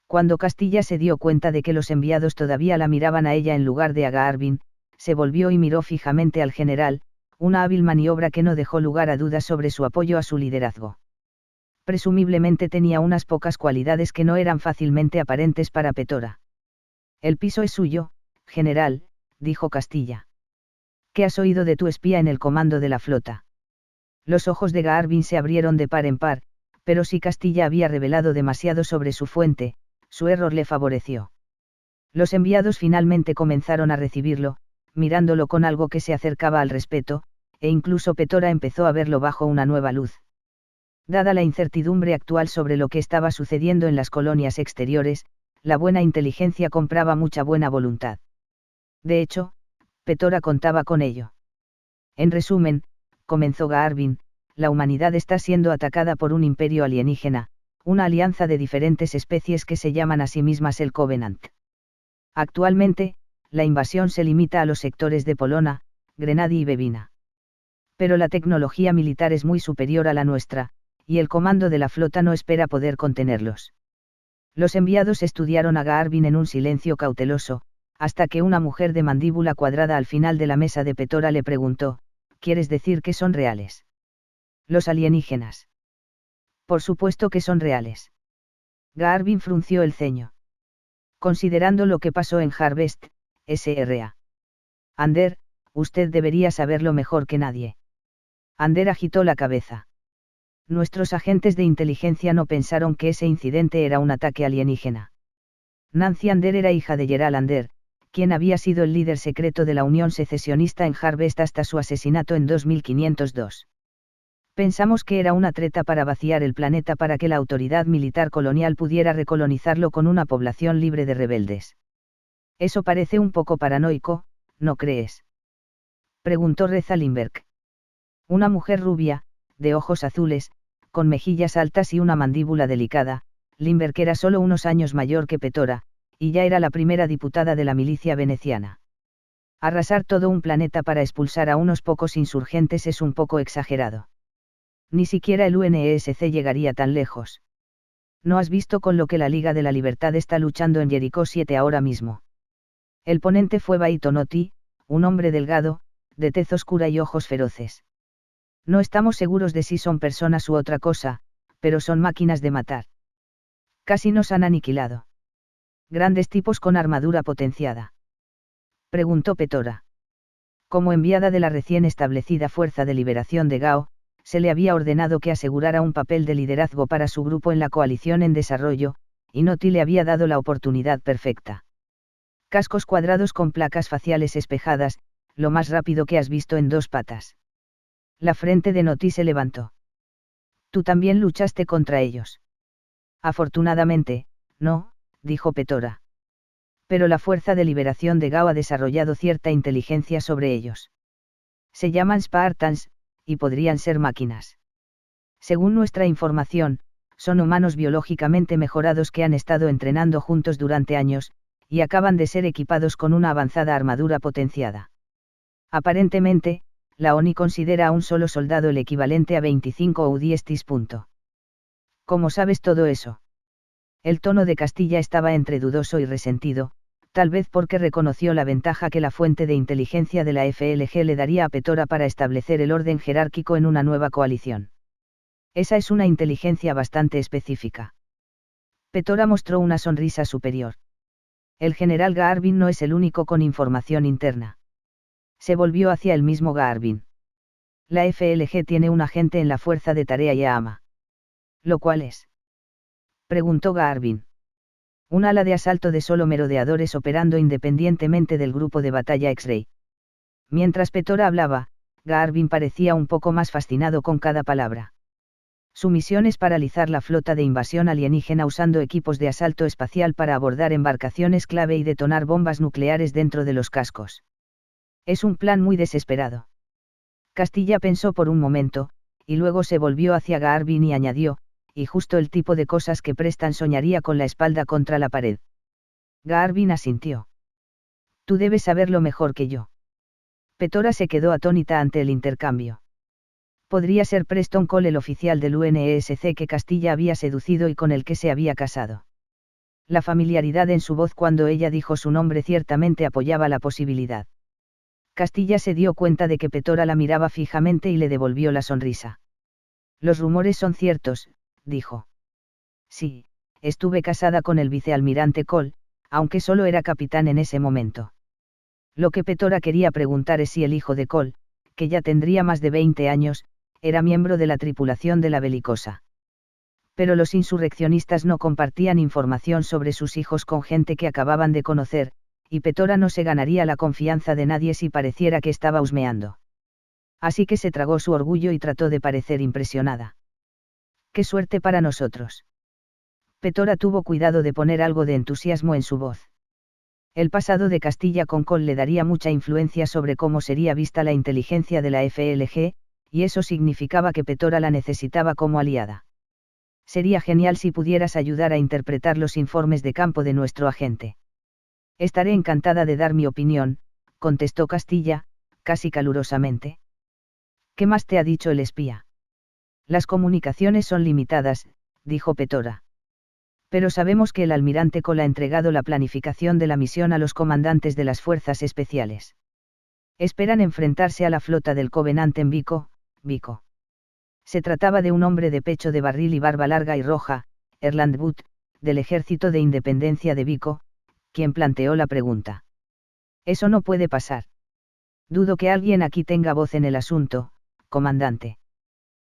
Cuando Castilla se dio cuenta de que los enviados todavía la miraban a ella en lugar de a Gaarvin, se volvió y miró fijamente al general, una hábil maniobra que no dejó lugar a dudas sobre su apoyo a su liderazgo. Presumiblemente tenía unas pocas cualidades que no eran fácilmente aparentes para Petora. El piso es suyo, general, dijo Castilla. ¿Qué has oído de tu espía en el comando de la flota? Los ojos de Gaarvin se abrieron de par en par, pero si Castilla había revelado demasiado sobre su fuente, su error le favoreció. Los enviados finalmente comenzaron a recibirlo, mirándolo con algo que se acercaba al respeto, e incluso Petora empezó a verlo bajo una nueva luz. Dada la incertidumbre actual sobre lo que estaba sucediendo en las colonias exteriores, la buena inteligencia compraba mucha buena voluntad. De hecho, Petora contaba con ello. En resumen, comenzó Gaarvin, la humanidad está siendo atacada por un imperio alienígena, una alianza de diferentes especies que se llaman a sí mismas el Covenant. Actualmente, la invasión se limita a los sectores de Polona, Grenadi y Bevina. Pero la tecnología militar es muy superior a la nuestra, y el comando de la flota no espera poder contenerlos. Los enviados estudiaron a Gaarvin en un silencio cauteloso, hasta que una mujer de mandíbula cuadrada al final de la mesa de Petora le preguntó, ¿quieres decir que son reales? Los alienígenas. Por supuesto que son reales. Gaarvin frunció el ceño. Considerando lo que pasó en Harvest, S.R.A. Ander, usted debería saberlo mejor que nadie. Ander agitó la cabeza. Nuestros agentes de inteligencia no pensaron que ese incidente era un ataque alienígena. Nancy Ander era hija de Gerald Ander, quien había sido el líder secreto de la Unión Secesionista en Harvest hasta su asesinato en 2502. Pensamos que era una treta para vaciar el planeta para que la autoridad militar colonial pudiera recolonizarlo con una población libre de rebeldes. Eso parece un poco paranoico, ¿no crees? Preguntó Reza Lindbergh. Una mujer rubia, de ojos azules, con mejillas altas y una mandíbula delicada, Lindbergh era solo unos años mayor que Petora, y ya era la primera diputada de la milicia veneciana. Arrasar todo un planeta para expulsar a unos pocos insurgentes es un poco exagerado. Ni siquiera el UNESC llegaría tan lejos. ¿No has visto con lo que la Liga de la Libertad está luchando en Jericó 7 ahora mismo? El ponente fue Baitonoti, un hombre delgado, de tez oscura y ojos feroces. No estamos seguros de si son personas u otra cosa, pero son máquinas de matar. Casi nos han aniquilado. Grandes tipos con armadura potenciada. Preguntó Petora. Como enviada de la recién establecida Fuerza de Liberación de Gao, se le había ordenado que asegurara un papel de liderazgo para su grupo en la coalición en desarrollo, y Noti le había dado la oportunidad perfecta. Cascos cuadrados con placas faciales espejadas, lo más rápido que has visto en 2 patas. La frente de Noti se levantó. Tú también luchaste contra ellos. Afortunadamente, no, dijo Petora. Pero la Fuerza de Liberación de Gao ha desarrollado cierta inteligencia sobre ellos. Se llaman Spartans, y podrían ser máquinas. Según nuestra información, son humanos biológicamente mejorados que han estado entrenando juntos durante años, y acaban de ser equipados con una avanzada armadura potenciada. Aparentemente, la ONI considera a un solo soldado el equivalente a 25 UDSTs. ¿Cómo sabes todo eso? El tono de Castilla estaba entre dudoso y resentido, tal vez porque reconoció la ventaja que la fuente de inteligencia de la FLG le daría a Petora para establecer el orden jerárquico en una nueva coalición. Esa es una inteligencia bastante específica. Petora mostró una sonrisa superior. El general Gaarvin no es el único con información interna. Se volvió hacia el mismo Gaarvin. La FLG tiene un agente en la fuerza de tarea Yaama. ¿Lo cual es? Preguntó Gaarvin. Un ala de asalto de solo merodeadores operando independientemente del grupo de batalla X-Ray. Mientras Petora hablaba, Gaarvin parecía un poco más fascinado con cada palabra. Su misión es paralizar la flota de invasión alienígena usando equipos de asalto espacial para abordar embarcaciones clave y detonar bombas nucleares dentro de los cascos. Es un plan muy desesperado. Castilla pensó por un momento, y luego se volvió hacia Gaarvin y añadió, y justo el tipo de cosas que Preston soñaría con la espalda contra la pared. Garvin asintió. Tú debes saberlo mejor que yo. Petora se quedó atónita ante el intercambio. Podría ser Preston Cole el oficial del UNESC que Castilla había seducido y con el que se había casado. La familiaridad en su voz cuando ella dijo su nombre ciertamente apoyaba la posibilidad. Castilla se dio cuenta de que Petora la miraba fijamente y le devolvió la sonrisa. Los rumores son ciertos, dijo. Sí, estuve casada con el vicealmirante Cole, aunque solo era capitán en ese momento. Lo que Petora quería preguntar es si el hijo de Cole, que ya tendría más de 20 años, era miembro de la tripulación de la belicosa. Pero los insurreccionistas no compartían información sobre sus hijos con gente que acababan de conocer, y Petora no se ganaría la confianza de nadie si pareciera que estaba husmeando. Así que se tragó su orgullo y trató de parecer impresionada. ¡Qué suerte para nosotros! Petora tuvo cuidado de poner algo de entusiasmo en su voz. El pasado de Castilla con Cole le daría mucha influencia sobre cómo sería vista la inteligencia de la FLG, y eso significaba que Petora la necesitaba como aliada. Sería genial si pudieras ayudar a interpretar los informes de campo de nuestro agente. Estaré encantada de dar mi opinión, contestó Castilla, casi calurosamente. ¿Qué más te ha dicho el espía? Las comunicaciones son limitadas, dijo Petora. Pero sabemos que el almirante Cole ha entregado la planificación de la misión a los comandantes de las fuerzas especiales. Esperan enfrentarse a la flota del Covenant en Vico. Se trataba de un hombre de pecho de barril y barba larga y roja, Erland Butt, del Ejército de Independencia de Vico, quien planteó la pregunta. Eso no puede pasar. Dudo que alguien aquí tenga voz en el asunto, comandante.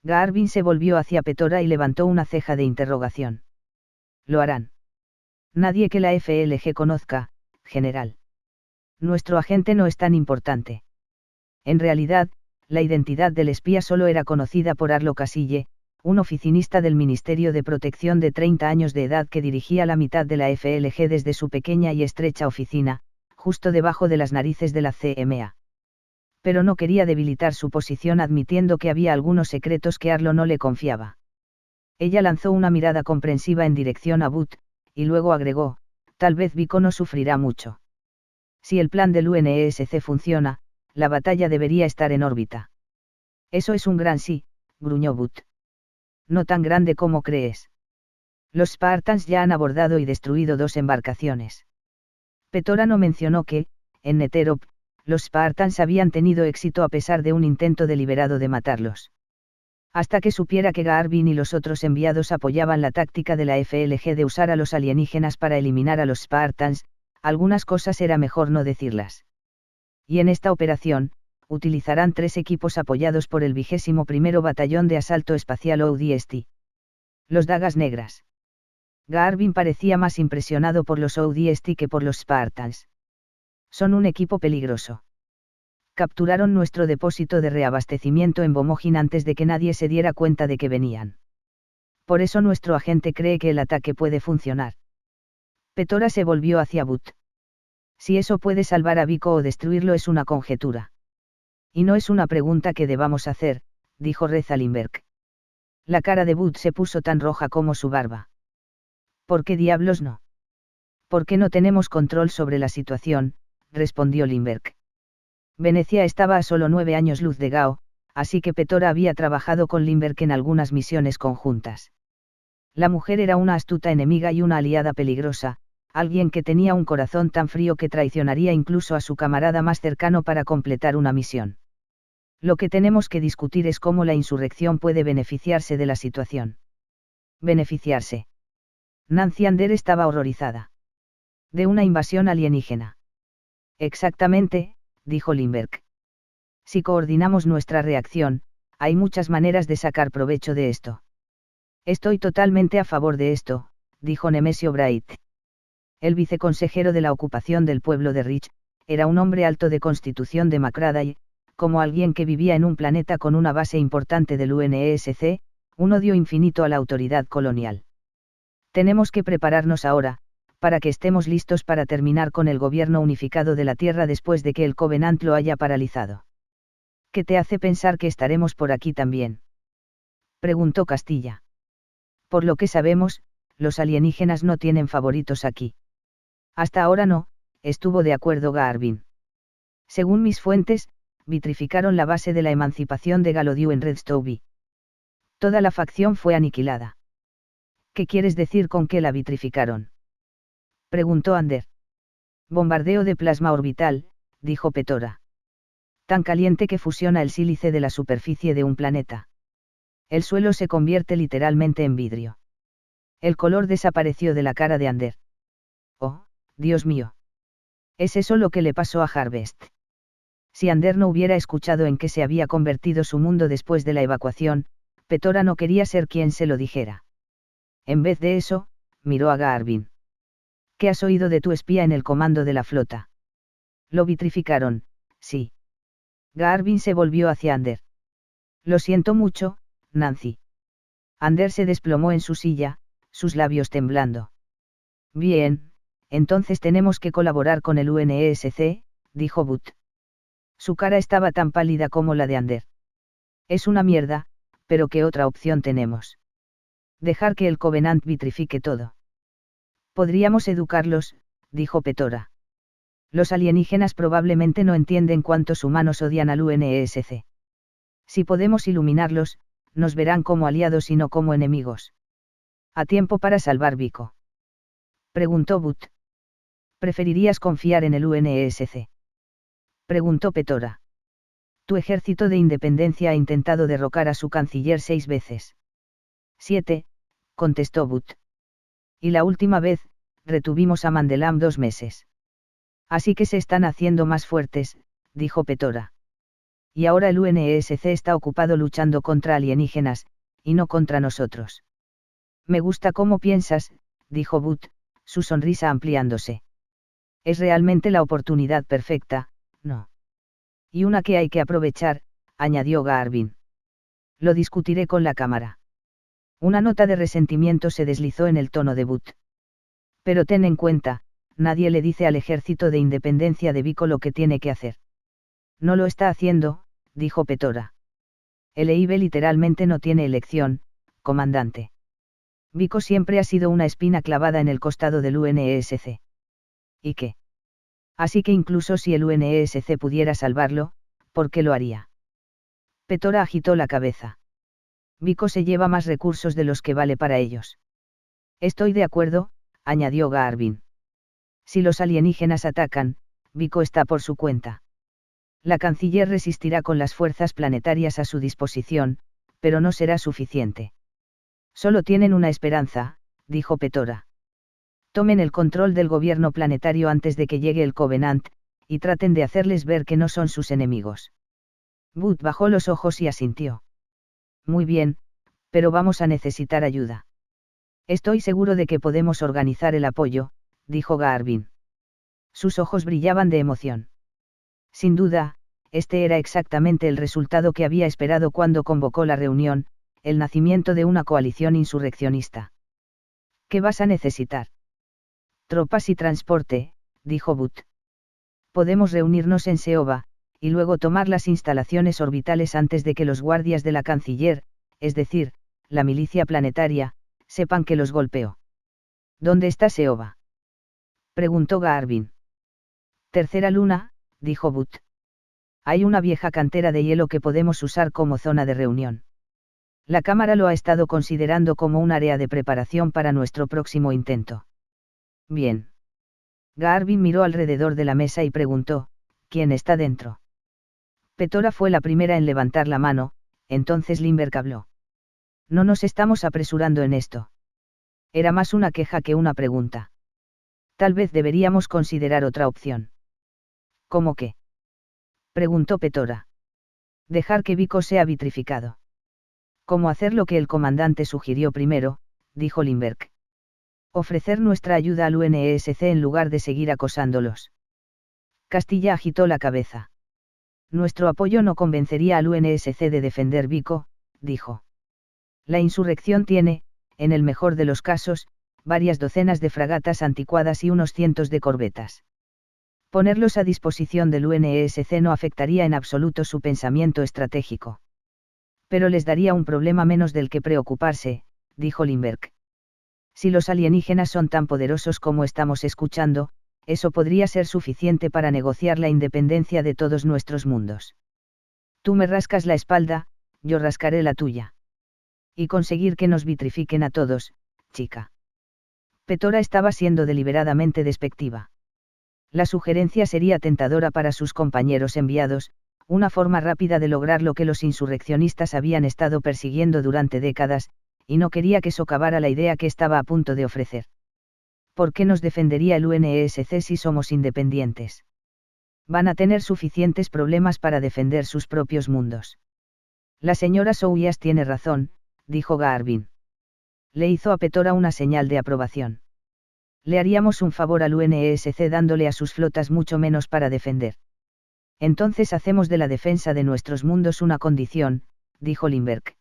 Garvin se volvió hacia Petora y levantó una ceja de interrogación. Lo harán. Nadie que la FLG conozca, general. Nuestro agente no es tan importante. En realidad, la identidad del espía solo era conocida por Arlo Casille, un oficinista del Ministerio de Protección de 30 años de edad que dirigía la mitad de la FLG desde su pequeña y estrecha oficina, justo debajo de las narices de la CMA. Pero no quería debilitar su posición admitiendo que había algunos secretos que Arlo no le confiaba. Ella lanzó una mirada comprensiva en dirección a Butt, y luego agregó, tal vez Vico no sufrirá mucho. Si el plan del UNESC funciona, la batalla debería estar en órbita. Eso es un gran sí, gruñó Butt. No tan grande como crees. Los Spartans ya han abordado y destruido 2 embarcaciones. Petora no mencionó que, en Neterop, los Spartans habían tenido éxito a pesar de un intento deliberado de matarlos. Hasta que supiera que Garvin y los otros enviados apoyaban la táctica de la FLG de usar a los alienígenas para eliminar a los Spartans, algunas cosas era mejor no decirlas. Y en esta operación, utilizarán 3 equipos apoyados por el 21º Batallón de Asalto Espacial ODST. Los Dagas Negras. Garvin parecía más impresionado por los ODST que por los Spartans. Son un equipo peligroso. Capturaron nuestro depósito de reabastecimiento en Bomojin antes de que nadie se diera cuenta de que venían. Por eso nuestro agente cree que el ataque puede funcionar. Petora se volvió hacia Butt. Si eso puede salvar a Vico o destruirlo es una conjetura. Y no es una pregunta que debamos hacer, dijo Reza Lindbergh. La cara de Butt se puso tan roja como su barba. ¿Por qué diablos no? Porque no tenemos control sobre la situación, respondió Lindbergh. Venecia estaba a solo 9 años luz de Gao, así que Petora había trabajado con Lindbergh en algunas misiones conjuntas. La mujer era una astuta enemiga y una aliada peligrosa, alguien que tenía un corazón tan frío que traicionaría incluso a su camarada más cercano para completar una misión. Lo que tenemos que discutir es cómo la insurrección puede beneficiarse de la situación. Beneficiarse. Nancy Ander estaba horrorizada. De una invasión alienígena. Exactamente, dijo Lindbergh. Si coordinamos nuestra reacción, hay muchas maneras de sacar provecho de esto. Estoy totalmente a favor de esto, dijo Nemesio Bright. El viceconsejero de la ocupación del pueblo de Rich, era un hombre alto de constitución demacrada y, como alguien que vivía en un planeta con una base importante del UNESC, un odio infinito a la autoridad colonial. Tenemos que prepararnos ahora, para que estemos listos para terminar con el gobierno unificado de la Tierra después de que el Covenant lo haya paralizado. ¿Qué te hace pensar que estaremos por aquí también? Preguntó Castilla. Por lo que sabemos, los alienígenas no tienen favoritos aquí. Hasta ahora no, estuvo de acuerdo Garvin. Según mis fuentes, vitrificaron la base de la emancipación de Galodiu en Redstone. Toda la facción fue aniquilada. ¿Qué quieres decir con que la vitrificaron?, preguntó Ander. Bombardeo de plasma orbital, dijo Petora. Tan caliente que fusiona el sílice de la superficie de un planeta. El suelo se convierte literalmente en vidrio. El color desapareció de la cara de Ander. Oh, Dios mío. ¿Es eso lo que le pasó a Harvest? Si Ander no hubiera escuchado en qué se había convertido su mundo después de la evacuación, Petora no quería ser quien se lo dijera. En vez de eso, miró a Garvin. ¿Qué has oído de tu espía en el comando de la flota? Lo vitrificaron, sí. Garvin se volvió hacia Ander. Lo siento mucho, Nancy. Ander se desplomó en su silla, sus labios temblando. Bien, entonces tenemos que colaborar con el UNESC, dijo Butt. Su cara estaba tan pálida como la de Ander. Es una mierda, pero ¿qué otra opción tenemos? Dejar que el Covenant vitrifique todo. Podríamos educarlos, dijo Petora. Los alienígenas probablemente no entienden cuántos humanos odian al UNESC. Si podemos iluminarlos, nos verán como aliados y no como enemigos. ¿A tiempo para salvar Vico?, preguntó Butt. ¿Preferirías confiar en el UNESC?, preguntó Petora. Tu ejército de independencia ha intentado derrocar a su canciller 6 veces. 7, contestó Butt. Y la última vez, retuvimos a Mandelam 2 meses. Así que se están haciendo más fuertes, dijo Petora. Y ahora el UNESC está ocupado luchando contra alienígenas, y no contra nosotros. Me gusta cómo piensas, dijo Butt, su sonrisa ampliándose. Es realmente la oportunidad perfecta, ¿no? Y una que hay que aprovechar, añadió Garvin. Lo discutiré con la cámara. Una nota de resentimiento se deslizó en el tono de Butt. Pero ten en cuenta, nadie le dice al Ejército de Independencia de Vico lo que tiene que hacer. No lo está haciendo, dijo Petora. El EIB literalmente no tiene elección, comandante. Vico siempre ha sido una espina clavada en el costado del UNESC. ¿Y qué? Así que incluso si el UNESC pudiera salvarlo, ¿por qué lo haría? Petora agitó la cabeza. Vico se lleva más recursos de los que vale para ellos. Estoy de acuerdo, añadió Garvin. Si los alienígenas atacan, Vico está por su cuenta. La canciller resistirá con las fuerzas planetarias a su disposición, pero no será suficiente. Solo tienen una esperanza, dijo Petora. Tomen el control del gobierno planetario antes de que llegue el Covenant, y traten de hacerles ver que no son sus enemigos. Butt bajó los ojos y asintió. Muy bien, pero vamos a necesitar ayuda. Estoy seguro de que podemos organizar el apoyo, dijo Garvin. Sus ojos brillaban de emoción. Sin duda, este era exactamente el resultado que había esperado cuando convocó la reunión, el nacimiento de una coalición insurreccionista. ¿Qué vas a necesitar? Tropas y transporte, dijo Butt. Podemos reunirnos en Seoba, y luego tomar las instalaciones orbitales antes de que los guardias de la canciller, es decir, la milicia planetaria, sepan que los golpeó. ¿Dónde está Seoba?, preguntó Garvin. Tercera luna, dijo Butt. Hay una vieja cantera de hielo que podemos usar como zona de reunión. La Cámara lo ha estado considerando como un área de preparación para nuestro próximo intento. Bien. Garvin miró alrededor de la mesa y preguntó, ¿quién está dentro? Petora fue la primera en levantar la mano, entonces Lindbergh habló. No nos estamos apresurando en esto. Era más una queja que una pregunta. Tal vez deberíamos considerar otra opción. ¿Cómo qué?, preguntó Petora. Dejar que Vico sea vitrificado. ¿Cómo hacer lo que el comandante sugirió primero?, dijo Lindbergh. Ofrecer nuestra ayuda al UNESC en lugar de seguir acosándolos. Castilla agitó la cabeza. Nuestro apoyo no convencería al UNESC de defender Vico, dijo. La insurrección tiene, en el mejor de los casos, varias docenas de fragatas anticuadas y unos cientos de corbetas. Ponerlos a disposición del UNESC no afectaría en absoluto su pensamiento estratégico. Pero les daría un problema menos del que preocuparse, dijo Lindbergh. Si los alienígenas son tan poderosos como estamos escuchando, eso podría ser suficiente para negociar la independencia de todos nuestros mundos. Tú me rascas la espalda, yo rascaré la tuya. Y conseguir que nos vitrifiquen a todos, chica. Petora estaba siendo deliberadamente despectiva. La sugerencia sería tentadora para sus compañeros enviados, una forma rápida de lograr lo que los insurreccionistas habían estado persiguiendo durante décadas, y no quería que socavara la idea que estaba a punto de ofrecer. ¿Por qué nos defendería el UNESC si somos independientes? Van a tener suficientes problemas para defender sus propios mundos. La señora Souyas tiene razón, dijo Garvin. Le hizo a Petora una señal de aprobación. Le haríamos un favor al UNESC dándole a sus flotas mucho menos para defender. Entonces hacemos de la defensa de nuestros mundos una condición, dijo Lindbergh.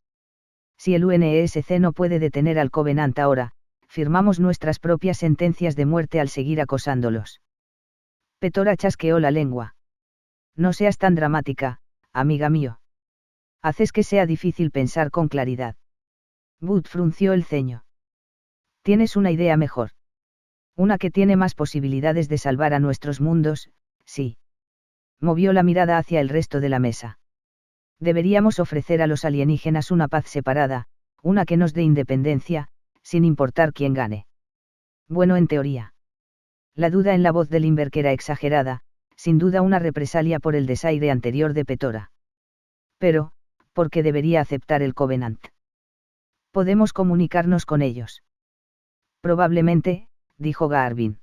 Si el UNESC no puede detener al Covenant ahora, firmamos nuestras propias sentencias de muerte al seguir acosándolos. Petora chasqueó la lengua. No seas tan dramática, amiga mío. Haces que sea difícil pensar con claridad. Booth frunció el ceño. Tienes una idea mejor. Una que tiene más posibilidades de salvar a nuestros mundos, sí. Movió la mirada hacia el resto de la mesa. Deberíamos ofrecer a los alienígenas una paz separada, una que nos dé independencia, sin importar quién gane. Bueno, en teoría. La duda en la voz de Lindbergh era exagerada, sin duda una represalia por el desaire anterior de Petora. Pero, ¿por qué debería aceptar el Covenant? Podemos comunicarnos con ellos. Probablemente, dijo Garvin.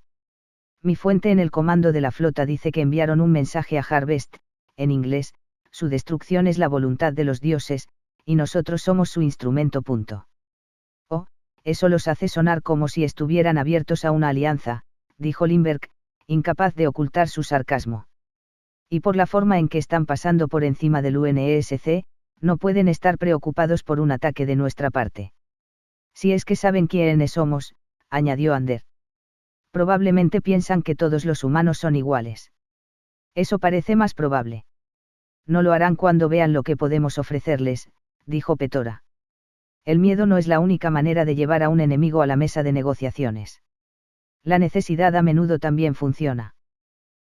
Mi fuente en el comando de la flota dice que enviaron un mensaje a Harvest, en inglés, su destrucción es la voluntad de los dioses, y nosotros somos su instrumento. Oh, eso los hace sonar como si estuvieran abiertos a una alianza, dijo Lindbergh, incapaz de ocultar su sarcasmo. Y por la forma en que están pasando por encima del UNESC, no pueden estar preocupados por un ataque de nuestra parte. Si es que saben quiénes somos, añadió Ander. Probablemente piensan que todos los humanos son iguales. Eso parece más probable. No lo harán cuando vean lo que podemos ofrecerles, dijo Petora. El miedo no es la única manera de llevar a un enemigo a la mesa de negociaciones. La necesidad a menudo también funciona.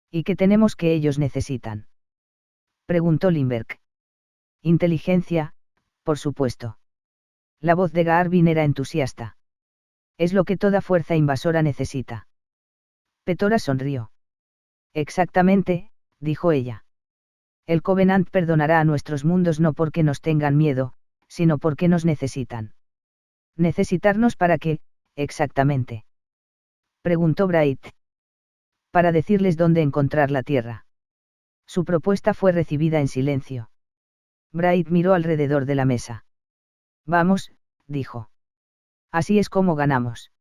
¿Y qué tenemos que ellos necesitan? Preguntó Lindbergh. Inteligencia, por supuesto. La voz de Garvin era entusiasta. Es lo que toda fuerza invasora necesita. Petora sonrió. Exactamente, dijo ella. El Covenant perdonará a nuestros mundos no porque nos tengan miedo, sino porque nos necesitan. ¿Necesitarnos para qué, exactamente? Preguntó Bright. Para decirles dónde encontrar la Tierra. Su propuesta fue recibida en silencio. Bright miró alrededor de la mesa. Vamos, dijo. Así es como ganamos.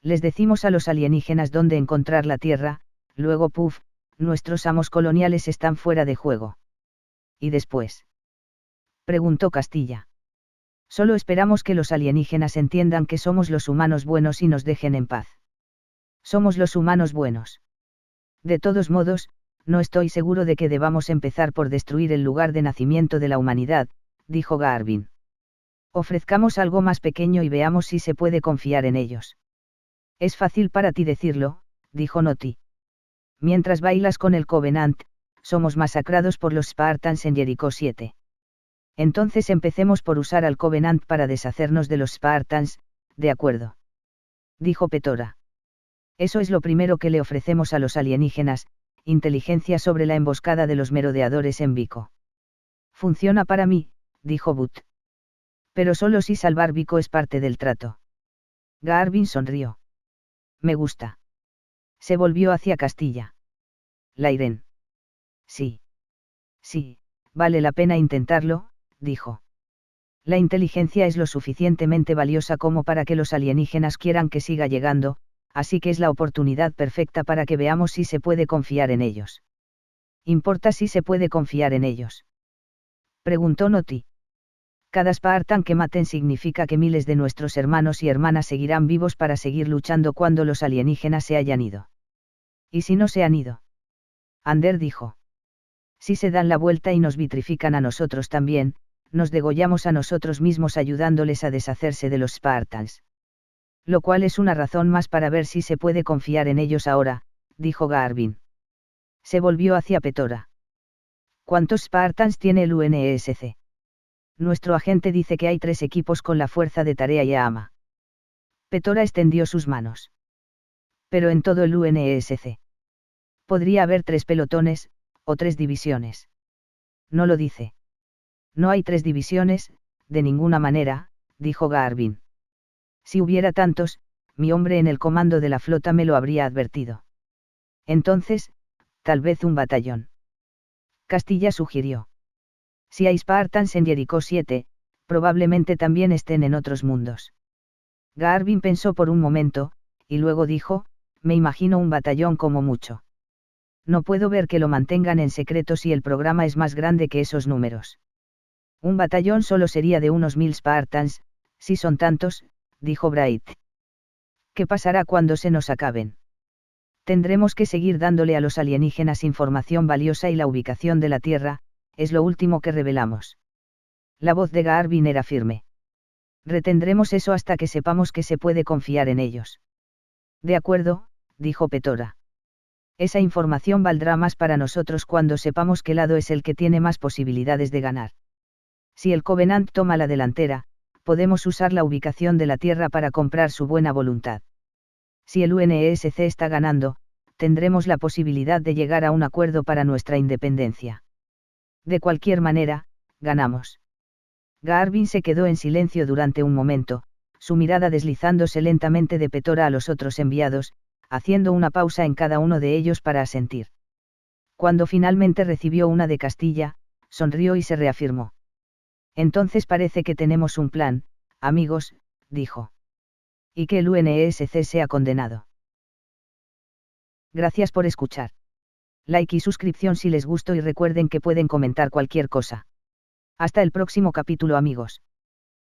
Les decimos a los alienígenas dónde encontrar la Tierra, luego puff, nuestros amos coloniales están fuera de juego. ¿Y después? Preguntó Castilla. Solo esperamos que los alienígenas entiendan que somos los humanos buenos y nos dejen en paz. Somos los humanos buenos. De todos modos, no estoy seguro de que debamos empezar por destruir el lugar de nacimiento de la humanidad, dijo Garvin. Ofrezcamos algo más pequeño y veamos si se puede confiar en ellos. Es fácil para ti decirlo, dijo Noti. Mientras bailas con el Covenant, somos masacrados por los Spartans en Jericó 7. Entonces empecemos por usar al Covenant para deshacernos de los Spartans, de acuerdo. Dijo Petora. Eso es lo primero que le ofrecemos a los alienígenas, inteligencia sobre la emboscada de los merodeadores en Vico. Funciona para mí, dijo Booth. Pero solo si salvar Vico es parte del trato. Garvin sonrió. Me gusta. Se volvió hacia Castilla. Lairen. Sí. Sí, vale la pena intentarlo, dijo. La inteligencia es lo suficientemente valiosa como para que los alienígenas quieran que siga llegando, así que es la oportunidad perfecta para que veamos si se puede confiar en ellos. ¿Importa si se puede confiar en ellos? Preguntó Noti. Cada Spartan que maten significa que miles de nuestros hermanos y hermanas seguirán vivos para seguir luchando cuando los alienígenas se hayan ido. ¿Y si no se han ido? Ander dijo. Si se dan la vuelta y nos vitrifican a nosotros también, nos degollamos a nosotros mismos ayudándoles a deshacerse de los Spartans. Lo cual es una razón más para ver si se puede confiar en ellos ahora, dijo Garvin. Se volvió hacia Petora. ¿Cuántos Spartans tiene el UNESC? Nuestro agente dice que hay 3 equipos con la fuerza de tarea Yama. Petora extendió sus manos. Pero en todo el UNESC. Podría haber 3 pelotones, o 3 divisiones. No lo dice. No hay 3 divisiones, de ninguna manera, dijo Garvin. Si hubiera tantos, mi hombre en el comando de la flota me lo habría advertido. Entonces, tal vez un batallón. Castilla sugirió. Si hay Spartans en Jericó 7, probablemente también estén en otros mundos. Garvin pensó por un momento, y luego dijo, me imagino un batallón como mucho. No puedo ver que lo mantengan en secreto si el programa es más grande que esos números. Un batallón solo sería de unos 1000 Spartans, si son tantos, dijo Bright. ¿Qué pasará cuando se nos acaben? Tendremos que seguir dándole a los alienígenas información valiosa y la ubicación de la Tierra, es lo último que revelamos. La voz de Garvin era firme. Retendremos eso hasta que sepamos que se puede confiar en ellos. De acuerdo, dijo Petora. Esa información valdrá más para nosotros cuando sepamos qué lado es el que tiene más posibilidades de ganar. Si el Covenant toma la delantera, podemos usar la ubicación de la Tierra para comprar su buena voluntad. Si el UNESC está ganando, tendremos la posibilidad de llegar a un acuerdo para nuestra independencia. De cualquier manera, ganamos. Garvin se quedó en silencio durante un momento, su mirada deslizándose lentamente de Petora a los otros enviados, haciendo una pausa en cada uno de ellos para asentir. Cuando finalmente recibió una de Castilla, sonrió y se reafirmó. Entonces parece que tenemos un plan, amigos, dijo. Y que el UNESC sea condenado. Gracias por escuchar. Like y suscripción si les gustó y recuerden que pueden comentar cualquier cosa. Hasta el próximo capítulo, amigos.